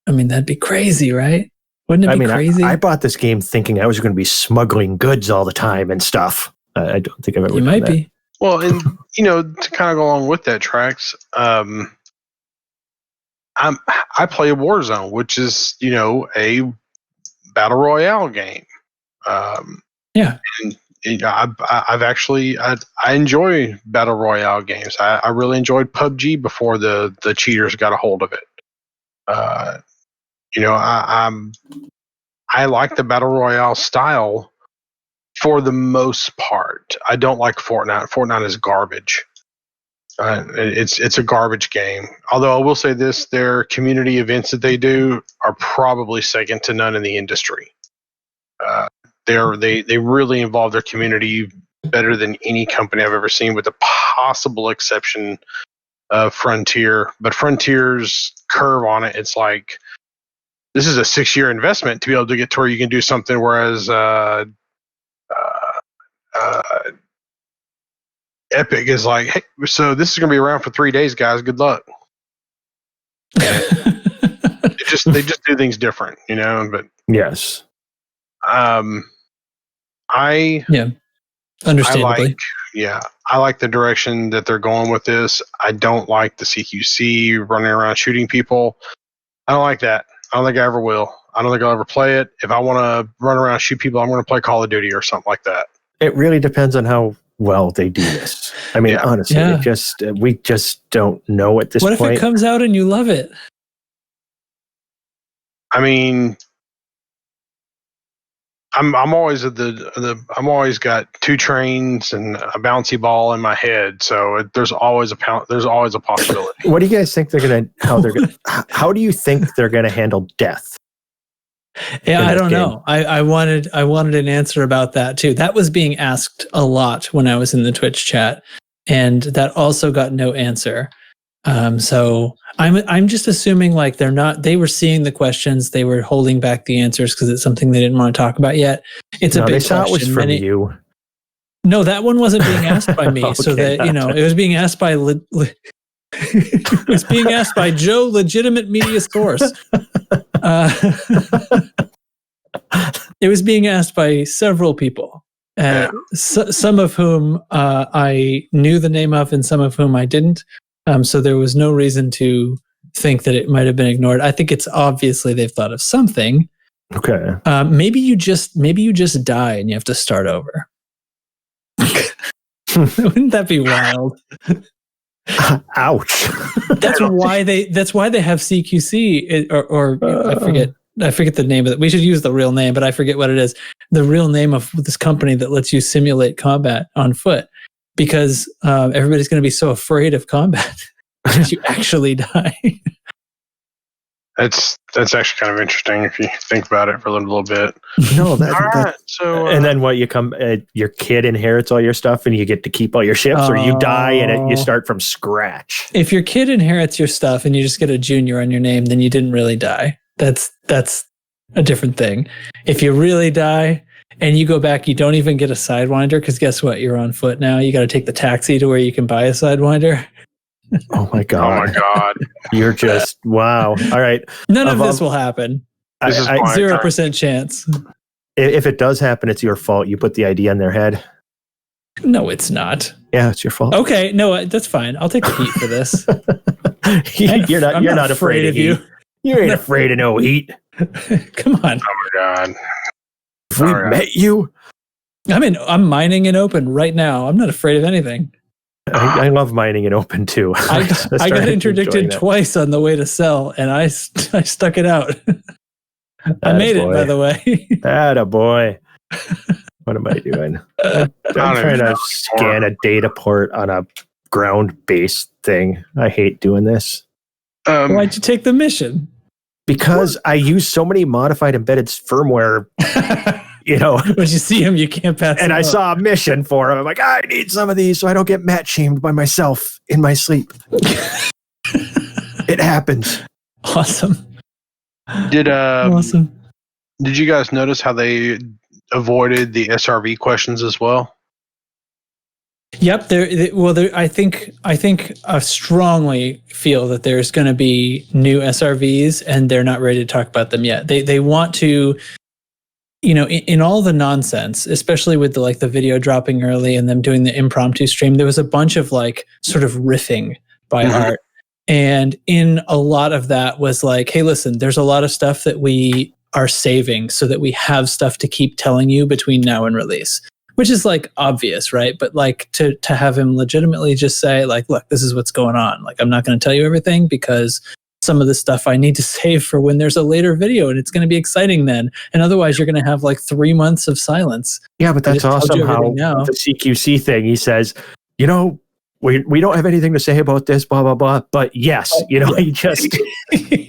B: I mean, that'd be crazy, right? Wouldn't it be crazy?
D: I bought this game thinking I was going to be smuggling goods all the time and stuff. I don't think I've ever done that.
C: be. Well, and to kind of go along with that, Trax, I play Warzone, which is a battle royale game.
B: Yeah.
C: And I've actually I enjoy battle royale games. I really enjoyed PUBG before the cheaters got a hold of it. I like the battle royale style for the most part. I don't like Fortnite. Fortnite is garbage. It's a garbage game. Although I will say this, their community events that they do are probably second to none in the industry. They really involve their community better than any company I've ever seen, with the possible exception of Frontier. But Frontier's curve on it, it's like, this is a 6-year investment to be able to get to where you can do something, whereas Epic is like, hey, so this is going to be around for 3 days, guys. Good luck. they just do things different, you know. But
D: Yes.
B: Understandably.
C: I like the direction that they're going with this. I don't like the CQC running around shooting people. I don't like that. I don't think I ever will. I don't think I'll ever play it. If I want to run around and shoot people, I'm going to play Call of Duty or something like that.
D: It really depends on how well they do this. I mean, honestly, we just don't know at this point.
B: What if it comes out and you love it?
C: I mean, I'm always I'm always got 2 trains and a bouncy ball in my head, so there's always a possibility.
D: What do you guys think how do you think they're gonna handle death?
B: Yeah, I don't know. I wanted an answer about that too. That was being asked a lot when I was in the Twitch chat, and that also got no answer. So I'm just assuming like they were seeing the questions, they were holding back the answers because it's something they didn't want to talk about yet. It's a big
D: they saw
B: question.
D: It was from you.
B: No, that one wasn't being asked by me.
D: Okay,
B: So that it was being asked by it was being asked by Joe, legitimate media source. It was being asked by several people, some of whom I knew the name of, and some of whom I didn't. So there was no reason to think that it might have been ignored. I think it's obviously they've thought of something.
D: Okay.
B: Maybe you just die and you have to start over. Wouldn't that be wild?
D: Ouch.
B: That's why they have CQC or I forget the name of it. We should use the real name, but I forget what it is. The real name of this company that lets you simulate combat on foot, because everybody's going to be so afraid of combat that you actually die.
C: That's actually kind of interesting if you think about it for a little bit.
D: No,
C: all right. So,
D: and then what? You come, your kid inherits all your stuff, and you get to keep all your ships, or you die and you start from scratch.
B: If your kid inherits your stuff and you just get a junior on your name, then you didn't really die. That's a different thing. If you really die and you go back, you don't even get a Sidewinder, because guess what? You're on foot now. You got to take the taxi to where you can buy a Sidewinder.
D: Oh my god! You're just wow. All right,
B: none of this will happen. 0% chance.
D: If it does happen, it's your fault. You put the idea in their head.
B: No, it's not.
D: Yeah, it's your fault.
B: Okay, no, that's fine. I'll take the heat for this.
D: You're not afraid of you. You ain't afraid of no heat.
B: Come on.
C: Oh my god!
D: If we met you,
B: I'm mining in open right now. I'm not afraid of anything.
D: I love mining in open too.
B: I got interdicted twice on the way to sell, and I stuck it out. I made it, by the way.
D: Attaboy. What am I doing? I'm trying to scan a data port on a ground-based thing. I hate doing this.
B: Why'd you take the mission?
D: Because I use so many modified embedded firmware. You know,
B: when you see him, you can't pass.
D: And I saw a mission for him. I'm like, I need some of these so I don't get mat shamed by myself in my sleep. It happens.
B: Awesome.
C: Awesome. Did you guys notice how they avoided the SRV questions as well?
B: Yep. I think I strongly feel that there's going to be new SRVs, and they're not ready to talk about them yet. They want to. You know, in all the nonsense, especially with the video dropping early and them doing the impromptu stream, there was a bunch of sort of riffing by Art. And in a lot of that was like, hey, listen, there's a lot of stuff that we are saving so that we have stuff to keep telling you between now and release, which is obvious, right? But to have him legitimately just say look, this is what's going on. I'm not going to tell you everything because some of the stuff I need to save for when there's a later video, and it's going to be exciting then. And otherwise, you're going to have 3 months of silence.
D: Yeah, but that's awesome how the CQC thing, he says, we don't have anything to say about this, blah, blah, blah. But yes, he just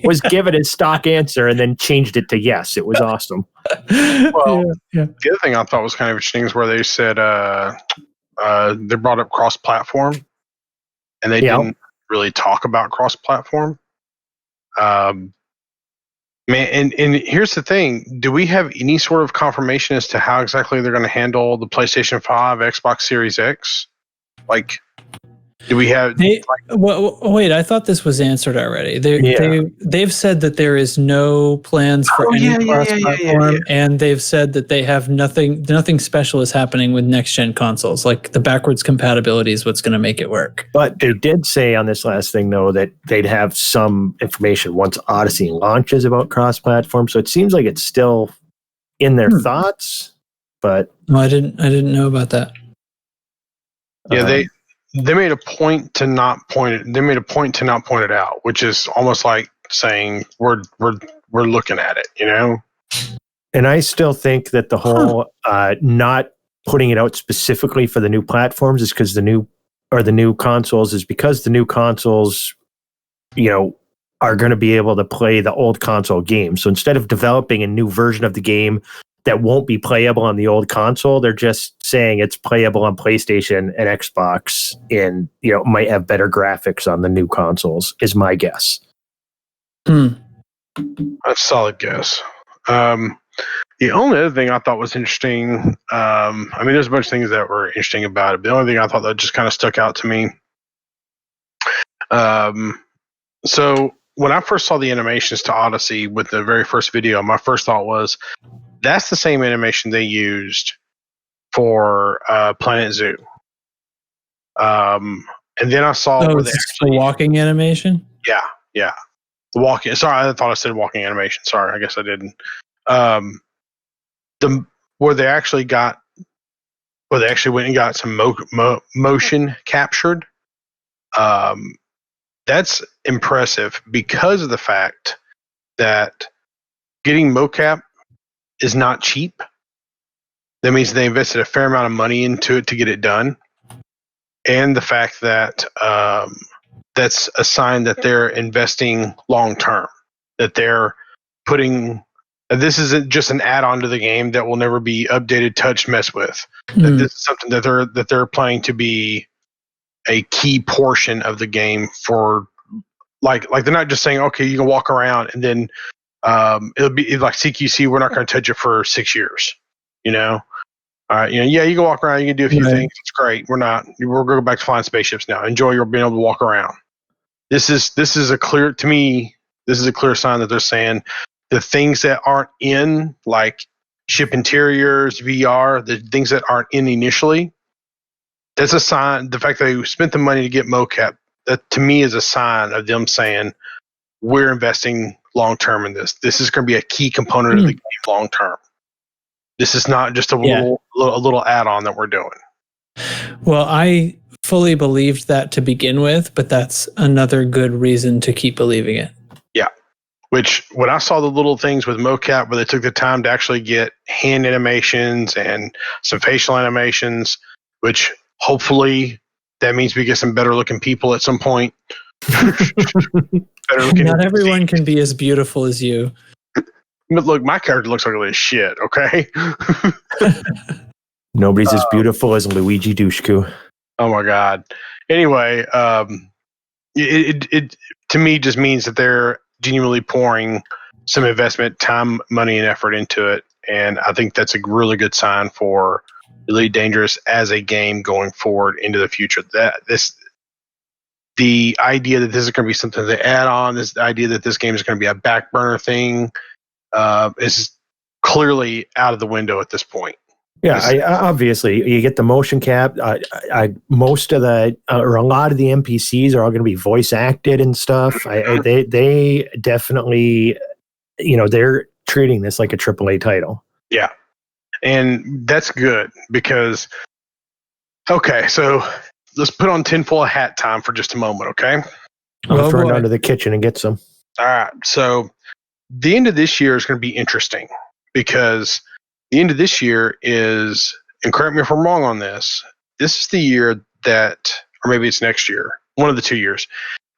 D: was given his stock answer and then changed it to yes. It was awesome.
C: Well, the other thing I thought was kind of interesting is where they said they brought up cross-platform, and they didn't really talk about cross-platform. Man, and here's the thing: do we have any sort of confirmation as to how exactly they're going to handle the PlayStation 5, Xbox Series X? Like, do we have?
B: Wait, I thought this was answered already. They've said that there is no plans for any cross-platform, and they've said that they have nothing special is happening with next-gen consoles. Like the backwards compatibility is what's going to make it work.
D: But they did say on this last thing, though, that they'd have some information once Odyssey launches about cross-platform. So it seems like it's still in their thoughts. But
B: no, I didn't know about that.
C: Yeah, they made a point to not point it. They made a point to not point it out, which is almost like saying we're looking at it,
D: And I still think that the whole not putting it out specifically for the new platforms is because the new consoles is because the new consoles, are going to be able to play the old console games. So instead of developing a new version of the game that won't be playable on the old console, they're just saying it's playable on PlayStation and Xbox, and might have better graphics on the new consoles. Is my guess.
C: That's a solid guess. The only other thing I thought was interesting, there's a bunch of things that were interesting about it, but the only thing I thought that just kind of stuck out to me. So when I first saw the animations to Odyssey with the very first video, my first thought was, that's the same animation they used for Planet Zoo. And then I saw where they actually
B: the walking animation.
C: Yeah, the walking. Sorry, I thought I said walking animation. Sorry, I guess I didn't. Where they actually went and got some motion captured. That's impressive because of the fact that getting mocap is not cheap. That means they invested a fair amount of money into it to get it done. And the fact that that's a sign that they're investing long term, that they're putting this isn't just an add-on to the game that will never be updated, touched, messed with. That this is something that they're planning to be a key portion of the game for, like they're not just saying, okay, you can walk around and then it'll be like CQC. We're not going to touch it for 6 years. You can walk around. You can do a few things. It's great. We're going to go back to flying spaceships now. Enjoy your being able to walk around. This is a clear, to me, this is a clear sign that they're saying the things that aren't in, like ship interiors, VR, the things that aren't in initially, that's a sign. The fact that they spent the money to get mocap, that to me is a sign of them saying, we're investing long term in this. This is going to be a key component of the game long term. This is not just a little add-on that we're doing.
B: Well, I fully believed that to begin with, but that's another good reason to keep believing it.
C: Yeah. Which, when I saw the little things with mocap where they took the time to actually get hand animations and some facial animations, which hopefully that means we get some better looking people at some point.
B: Not everyone can be as beautiful as you.
C: But look, my character looks ugly as shit, okay?
D: Nobody's as beautiful as Luigi Dushku.
C: Oh my God. Anyway, it to me just means that they're genuinely pouring some investment, time, money, and effort into it. And I think that's a really good sign for Elite Dangerous as a game going forward into the future. The idea that this is going to be something they add on, the idea that this game is going to be a back burner thing, is clearly out of the window at this point.
D: Yeah, obviously you get the motion cap. Most of or a lot of the NPCs are all going to be voice acted and stuff. They definitely, they're treating this like a AAA title.
C: Yeah, and that's good because. Okay, so let's put on tinfoil hat time for just a moment. Okay,
D: I'll throw it down to the kitchen and get some.
C: All right, so the end of this year is going to be interesting because the end of this year is, and correct me if I'm wrong on this, this is the year that, or maybe it's next year, one of the 2 years,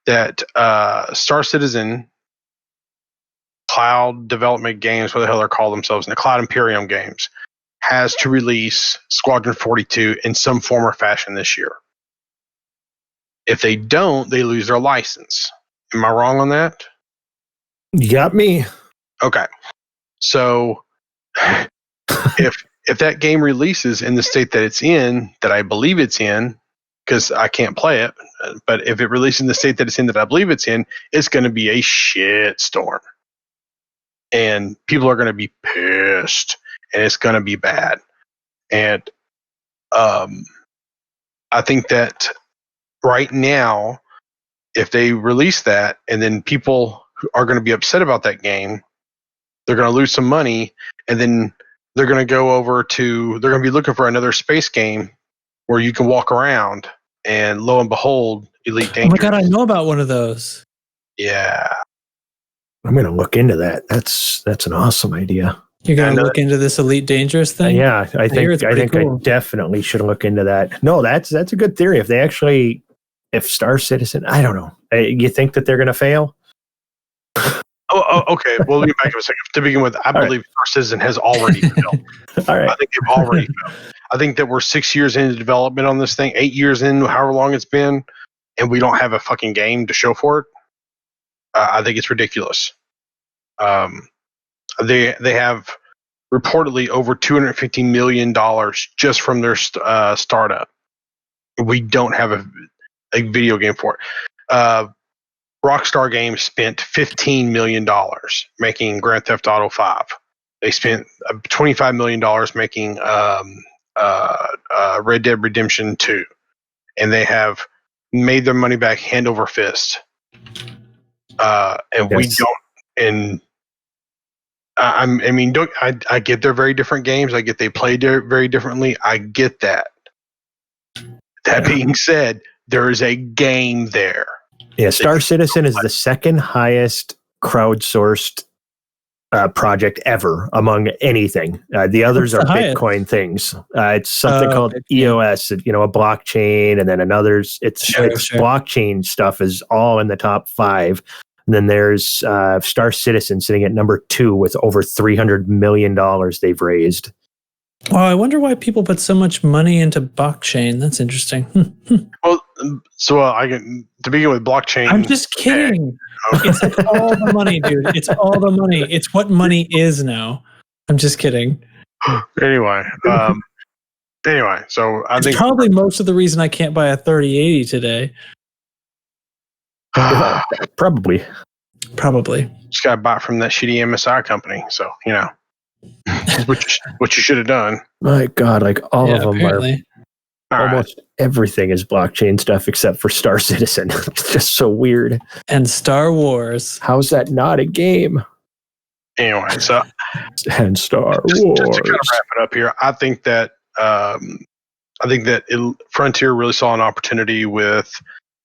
C: that Star Citizen Cloud Development Games, what the hell they call themselves, and the Cloud Imperium Games, has to release Squadron 42 in some form or fashion this year. If they don't, they lose their license. Am I wrong on that?
D: You got me.
C: Okay. So if that game releases in the state that it's in, that I believe it's in, because I can't play it, but if it releases in the state that it's in that I believe it's in, it's going to be a shit storm. And people are going to be pissed, and it's going to be bad. And I think that right now, if they release that, and then people are going to be upset about that game, they're going to lose some money, and then they're going to go over to, they're going to be looking for another space game where you can walk around, and lo and behold, Elite Dangerous.
B: Oh my God, I know about one of those.
C: Yeah.
D: I'm going to look into that. That's an awesome idea.
B: You're going
C: I
B: to
C: know
B: look into this Elite Dangerous thing?
D: Yeah, I
B: hear it's pretty
D: think
B: cool.
D: I definitely should look into that. No, that's a good theory. If Star Citizen, I don't know. You think that they're going to fail?
C: Oh, okay. Well, let me back up a second. To begin with, I believe Star Citizen has already failed.
D: All right.
C: I think they've already failed. I think that we're 6 years into development on this thing, 8 years in, however long it's been, and we don't have a fucking game to show for it. I think it's ridiculous. They have reportedly over $250 million just from their startup. We don't have a video game for it. Rockstar Games spent $15 million making Grand Theft Auto 5. They spent $25 million making Red Dead Redemption 2. And they have made their money back hand over fist. And we don't. And I get they're very different games. I get they play very differently. I get that. That being said, there is a game there.
D: Yeah, Star Citizen is the second highest crowdsourced project ever among anything. The others are Bitcoin things. It's something called EOS, a blockchain, and then another's. It's blockchain stuff is all in the top 5. And then there's Star Citizen sitting at number 2 with over $300 million they've raised.
B: Well, I wonder why people put so much money into blockchain. That's interesting.
C: Well, so I can to begin with blockchain.
B: I'm just kidding. It's all the money, dude. It's all the money. It's what money is now. I'm just kidding.
C: Anyway, so I think
B: probably most of the reason I can't buy a 3080 today.
D: Probably.
C: Just got to buy it from that shitty MSI company. So what you should have done.
D: My God, like all of them
B: apparently.
C: Are
D: almost everything is blockchain stuff except for Star Citizen. It's just so weird.
B: And Star Wars.
D: How's that not a game?
C: Anyway, so
D: and Star
C: Wars. Just to kind of wrap it up here, I think that Frontier really saw an opportunity with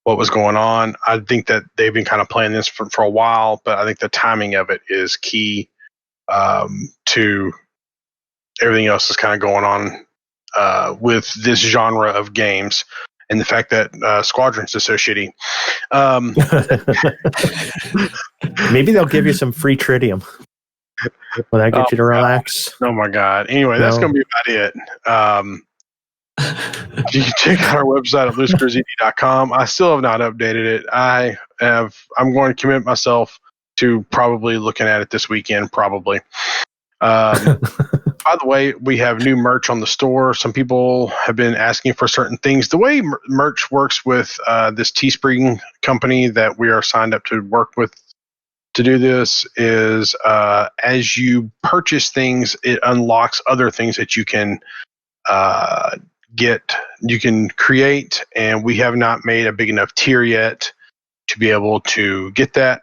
C: what was going on. I think that they've been kind of playing this for a while, but I think the timing of it is key to everything else that's kind of going on with this genre of games, and the fact that Squadron's is so shitty.
D: Maybe they'll give you some free tritium. Will that get you to relax?
C: Oh my God. Anyway, that's going to be about it. You can check out our website at loosecruisedv.com. I still have not updated it. I'm going to commit myself to probably looking at it this weekend, probably. By the way, we have new merch on the store. Some people have been asking for certain things. The way merch works with this Teespring company that we are signed up to work with to do this is as you purchase things, it unlocks other things that you can you can create, and we have not made a big enough tier yet to be able to get that.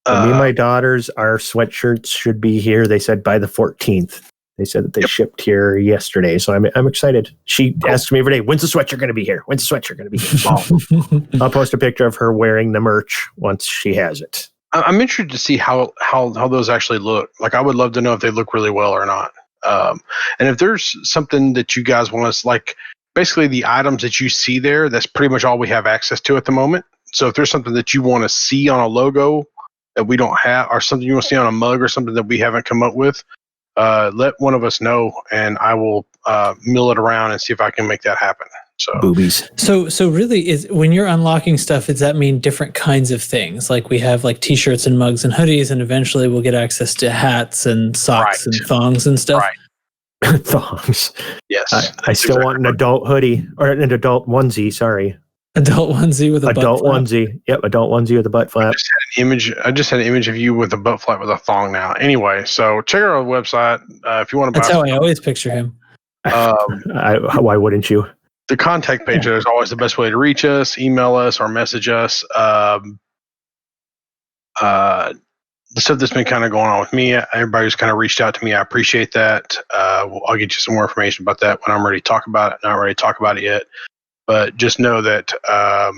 D: Me and my daughters, our sweatshirts should be here. They said by the 14th. They said that they shipped here yesterday, so I'm excited. She asks me every day, "When's the sweatshirt going to be here? When's the sweatshirt going to be here?" I'll post a picture of her wearing the merch once she has it.
C: I'm interested to see how those actually look. Like, I would love to know if they look really well or not. And if there's something that you guys want us, like, basically the items that you see there, that's pretty much all we have access to at the moment. So if there's something that you want to see on a logo that we don't have, or something you want to see on a mug or something that we haven't come up with, let one of us know, and I will mill it around and see if I can make that happen. So
D: Boobies.
B: So really, is when you're unlocking stuff, does that mean different kinds of things? Like we have like T-shirts and mugs and hoodies, and eventually we'll get access to hats and socks
C: Right.
B: and thongs and stuff.
C: Right.
D: Thongs.
C: yes,
D: I still want an adult hoodie or an adult onesie. Sorry,
B: Adult onesie with a
D: adult
B: butt flap.
D: onesie. Yep, adult onesie with a butt flap.
C: I just had an image of you with a butt flap with a thong now. Anyway, so check out our website if you want to buy.
B: That's how I always picture him.
D: Why wouldn't you?
C: The contact page there is always the best way to reach us. Email us or message us. The stuff that's been kind of going on with me, everybody who's kind of reached out to me, I appreciate that. I'll get you some more information about that when I'm ready to talk about it. Not ready to talk about it yet, but just know that I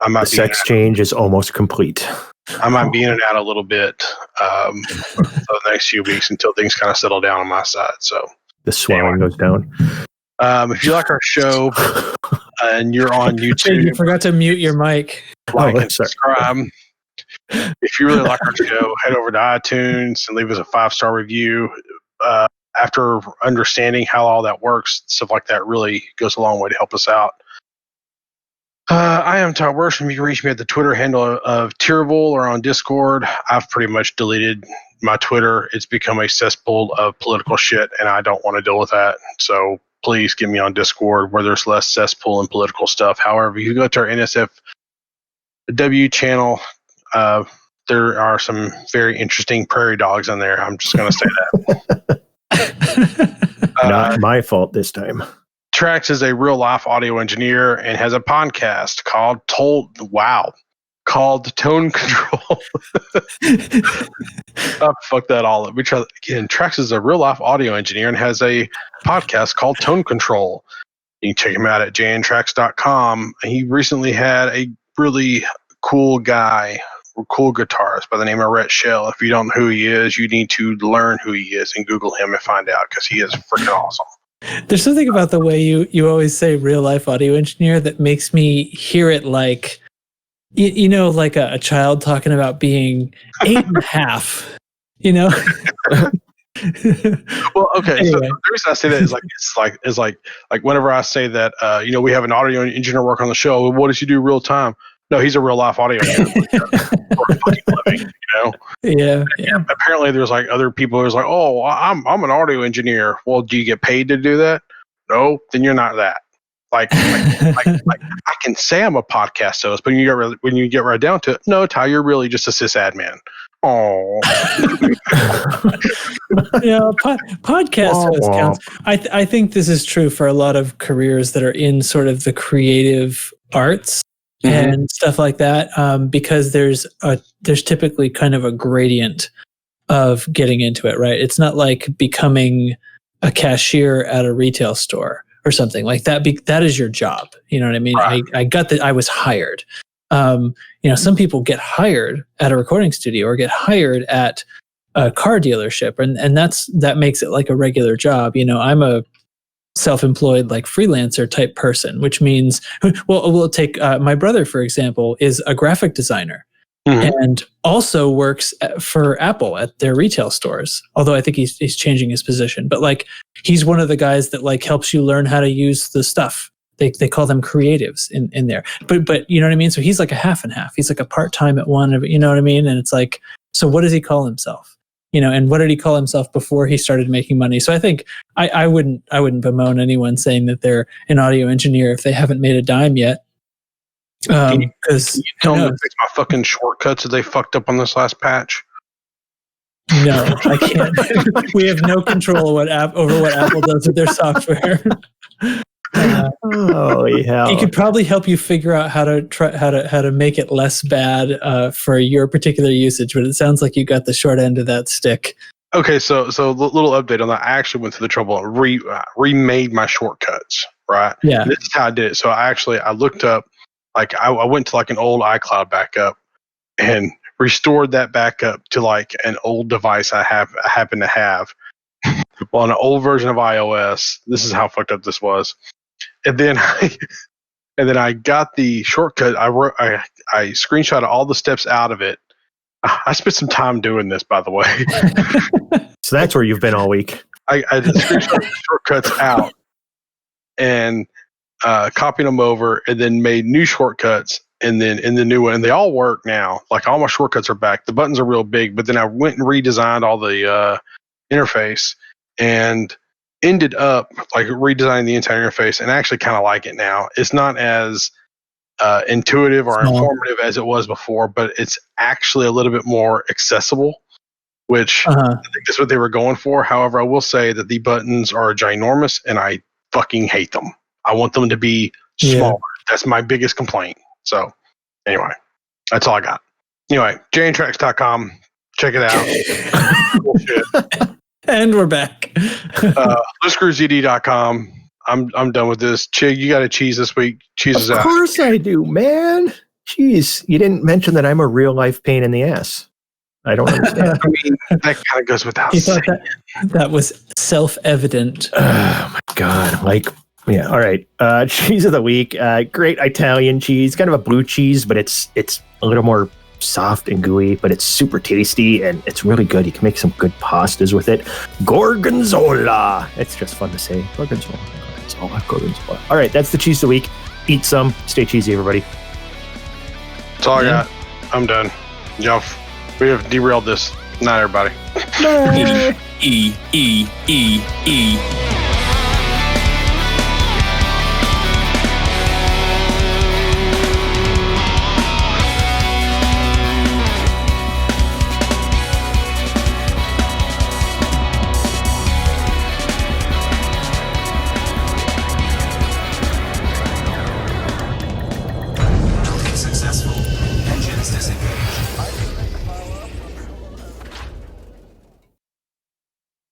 C: might
D: The
C: be
D: sex change is almost complete.
C: I might be in and out a little bit for the next few weeks until things kind of settle down on my side. So
D: The swelling goes down.
C: if you like our show and you're on
B: Hey, you
C: YouTube,
B: forgot to mute your mic.
C: like
D: Oh,
C: and
D: sorry.
C: subscribe. If you really like our show, head over to iTunes and leave us a 5-star review. After understanding how all that works, stuff like that really goes a long way to help us out. I am Todd Worsham. You can reach me at the Twitter handle of Tierville or on Discord. I've pretty much deleted my Twitter. It's become a cesspool of political shit, and I don't want to deal with that. So please get me on Discord where there's less cesspool and political stuff. However, you go to our NSFW channel. There are some very interesting prairie dogs in there. I'm just going to say that.
D: Not my fault this time.
C: Trax is a real life audio engineer and has a podcast called Tone Control. I fucked that all up. We try again. Trax is a real life audio engineer and has a podcast called Tone Control. You can check him out at jantrax.com. He recently had a really cool guitarist by the name of Rhett Shell. If you don't know who he is, you need to learn who he is and Google him and find out, because he is freaking awesome.
B: There's something about the way you always say real life audio engineer that makes me hear it like, you know, like a child talking about being 8.5, you know?
C: Well, okay. So
B: Anyway.
C: the reason I say that is like whenever I say that, we have an audio engineer work on the show. Well, what does he do real time? No, he's a real life audio engineer for a fucking living, you know?
B: Yeah.
C: Apparently there's like other people who's like, oh, I'm an audio engineer. Well, do you get paid to do that? No, then you're not that. Like I can say I'm a podcast host, but when you get right down to it, no, Ty, you're really just a sysadmin. Oh,
B: Podcast host counts. I think this is true for a lot of careers that are in sort of the creative arts and stuff like that, because there's typically kind of a gradient of getting into it, right? It's not like becoming a cashier at a retail store or something like that. That is your job. You know what I mean?
C: Right.
B: I got that. I was hired. Some people get hired at a recording studio or get hired at a car dealership, and that makes it like a regular job. You know, I'm a self-employed, like freelancer type person, which means, well, we'll take my brother, for example, is a graphic designer and also works for Apple at their retail stores. Although I think he's changing his position, but like he's one of the guys that like helps you learn how to use the stuff. They call them creatives in there, but you know what I mean? So he's like a half and half. He's like a part-time at one, you know what I mean? And it's like, so what does he call himself? You know, and what did he call himself before he started making money? So I think I wouldn't bemoan anyone saying that they're an audio engineer if they haven't made a dime yet. Because
C: you tell them to fix my fucking shortcuts that they fucked up on this last patch.
B: No, I can't. We have no control over what Apple does with their software.
D: Holy hell!
B: He could probably help you figure out how to make it less bad for your particular usage, but it sounds like you got the short end of that stick.
C: Okay, so little update on that. I actually went through the trouble and remade my shortcuts. Right.
B: Yeah.
C: And this is how I did it. So I looked up, like I went to like an old iCloud backup and restored that backup to like an old device I happen to have. Well, on an old version of iOS, this is how fucked up this was. And then I got the shortcut. I screenshotted all the steps out of it. I spent some time doing this, by the way.
D: So that's where you've been all week.
C: I just screenshotted the shortcuts out and copied them over, and then made new shortcuts. And then in the new one, and they all work now. Like all my shortcuts are back. The buttons are real big, but then I went and redesigned all the interface and ended up like redesigning the entire interface, and I actually kind of like it now. It's not as intuitive or informative as it was before, but it's actually a little bit more accessible, which I think that's what they were going for. However, I will say that the buttons are ginormous, and I fucking hate them. I want them to be smaller. That's my biggest complaint. So anyway, that's all I got. Anyway, jantrax.com. Check it out. Bullshit.
B: And we're back.
C: ListScrewZD.com. I'm done with this. Chig, you got a cheese this week. Cheese is out.
D: Of course I do, man. Jeez, you didn't mention that I'm a real life pain in the ass. I don't understand.
C: I mean, that kind of goes without
B: You
C: saying.
B: thought that was self-evident.
D: Oh my God. Like, yeah. All right. Cheese of the week. Great Italian cheese, kind of a blue cheese, but it's a little more soft and gooey, but it's super tasty and it's really good. You can make some good pastas with it. Gorgonzola. It's just fun to say. Gorgonzola. Gorgonzola. All right. That's the cheese of the week. Eat some. Stay cheesy, everybody.
C: That's all I got. I'm done. Y'all, we have derailed this. Not everybody.
D: Bye.
F: E.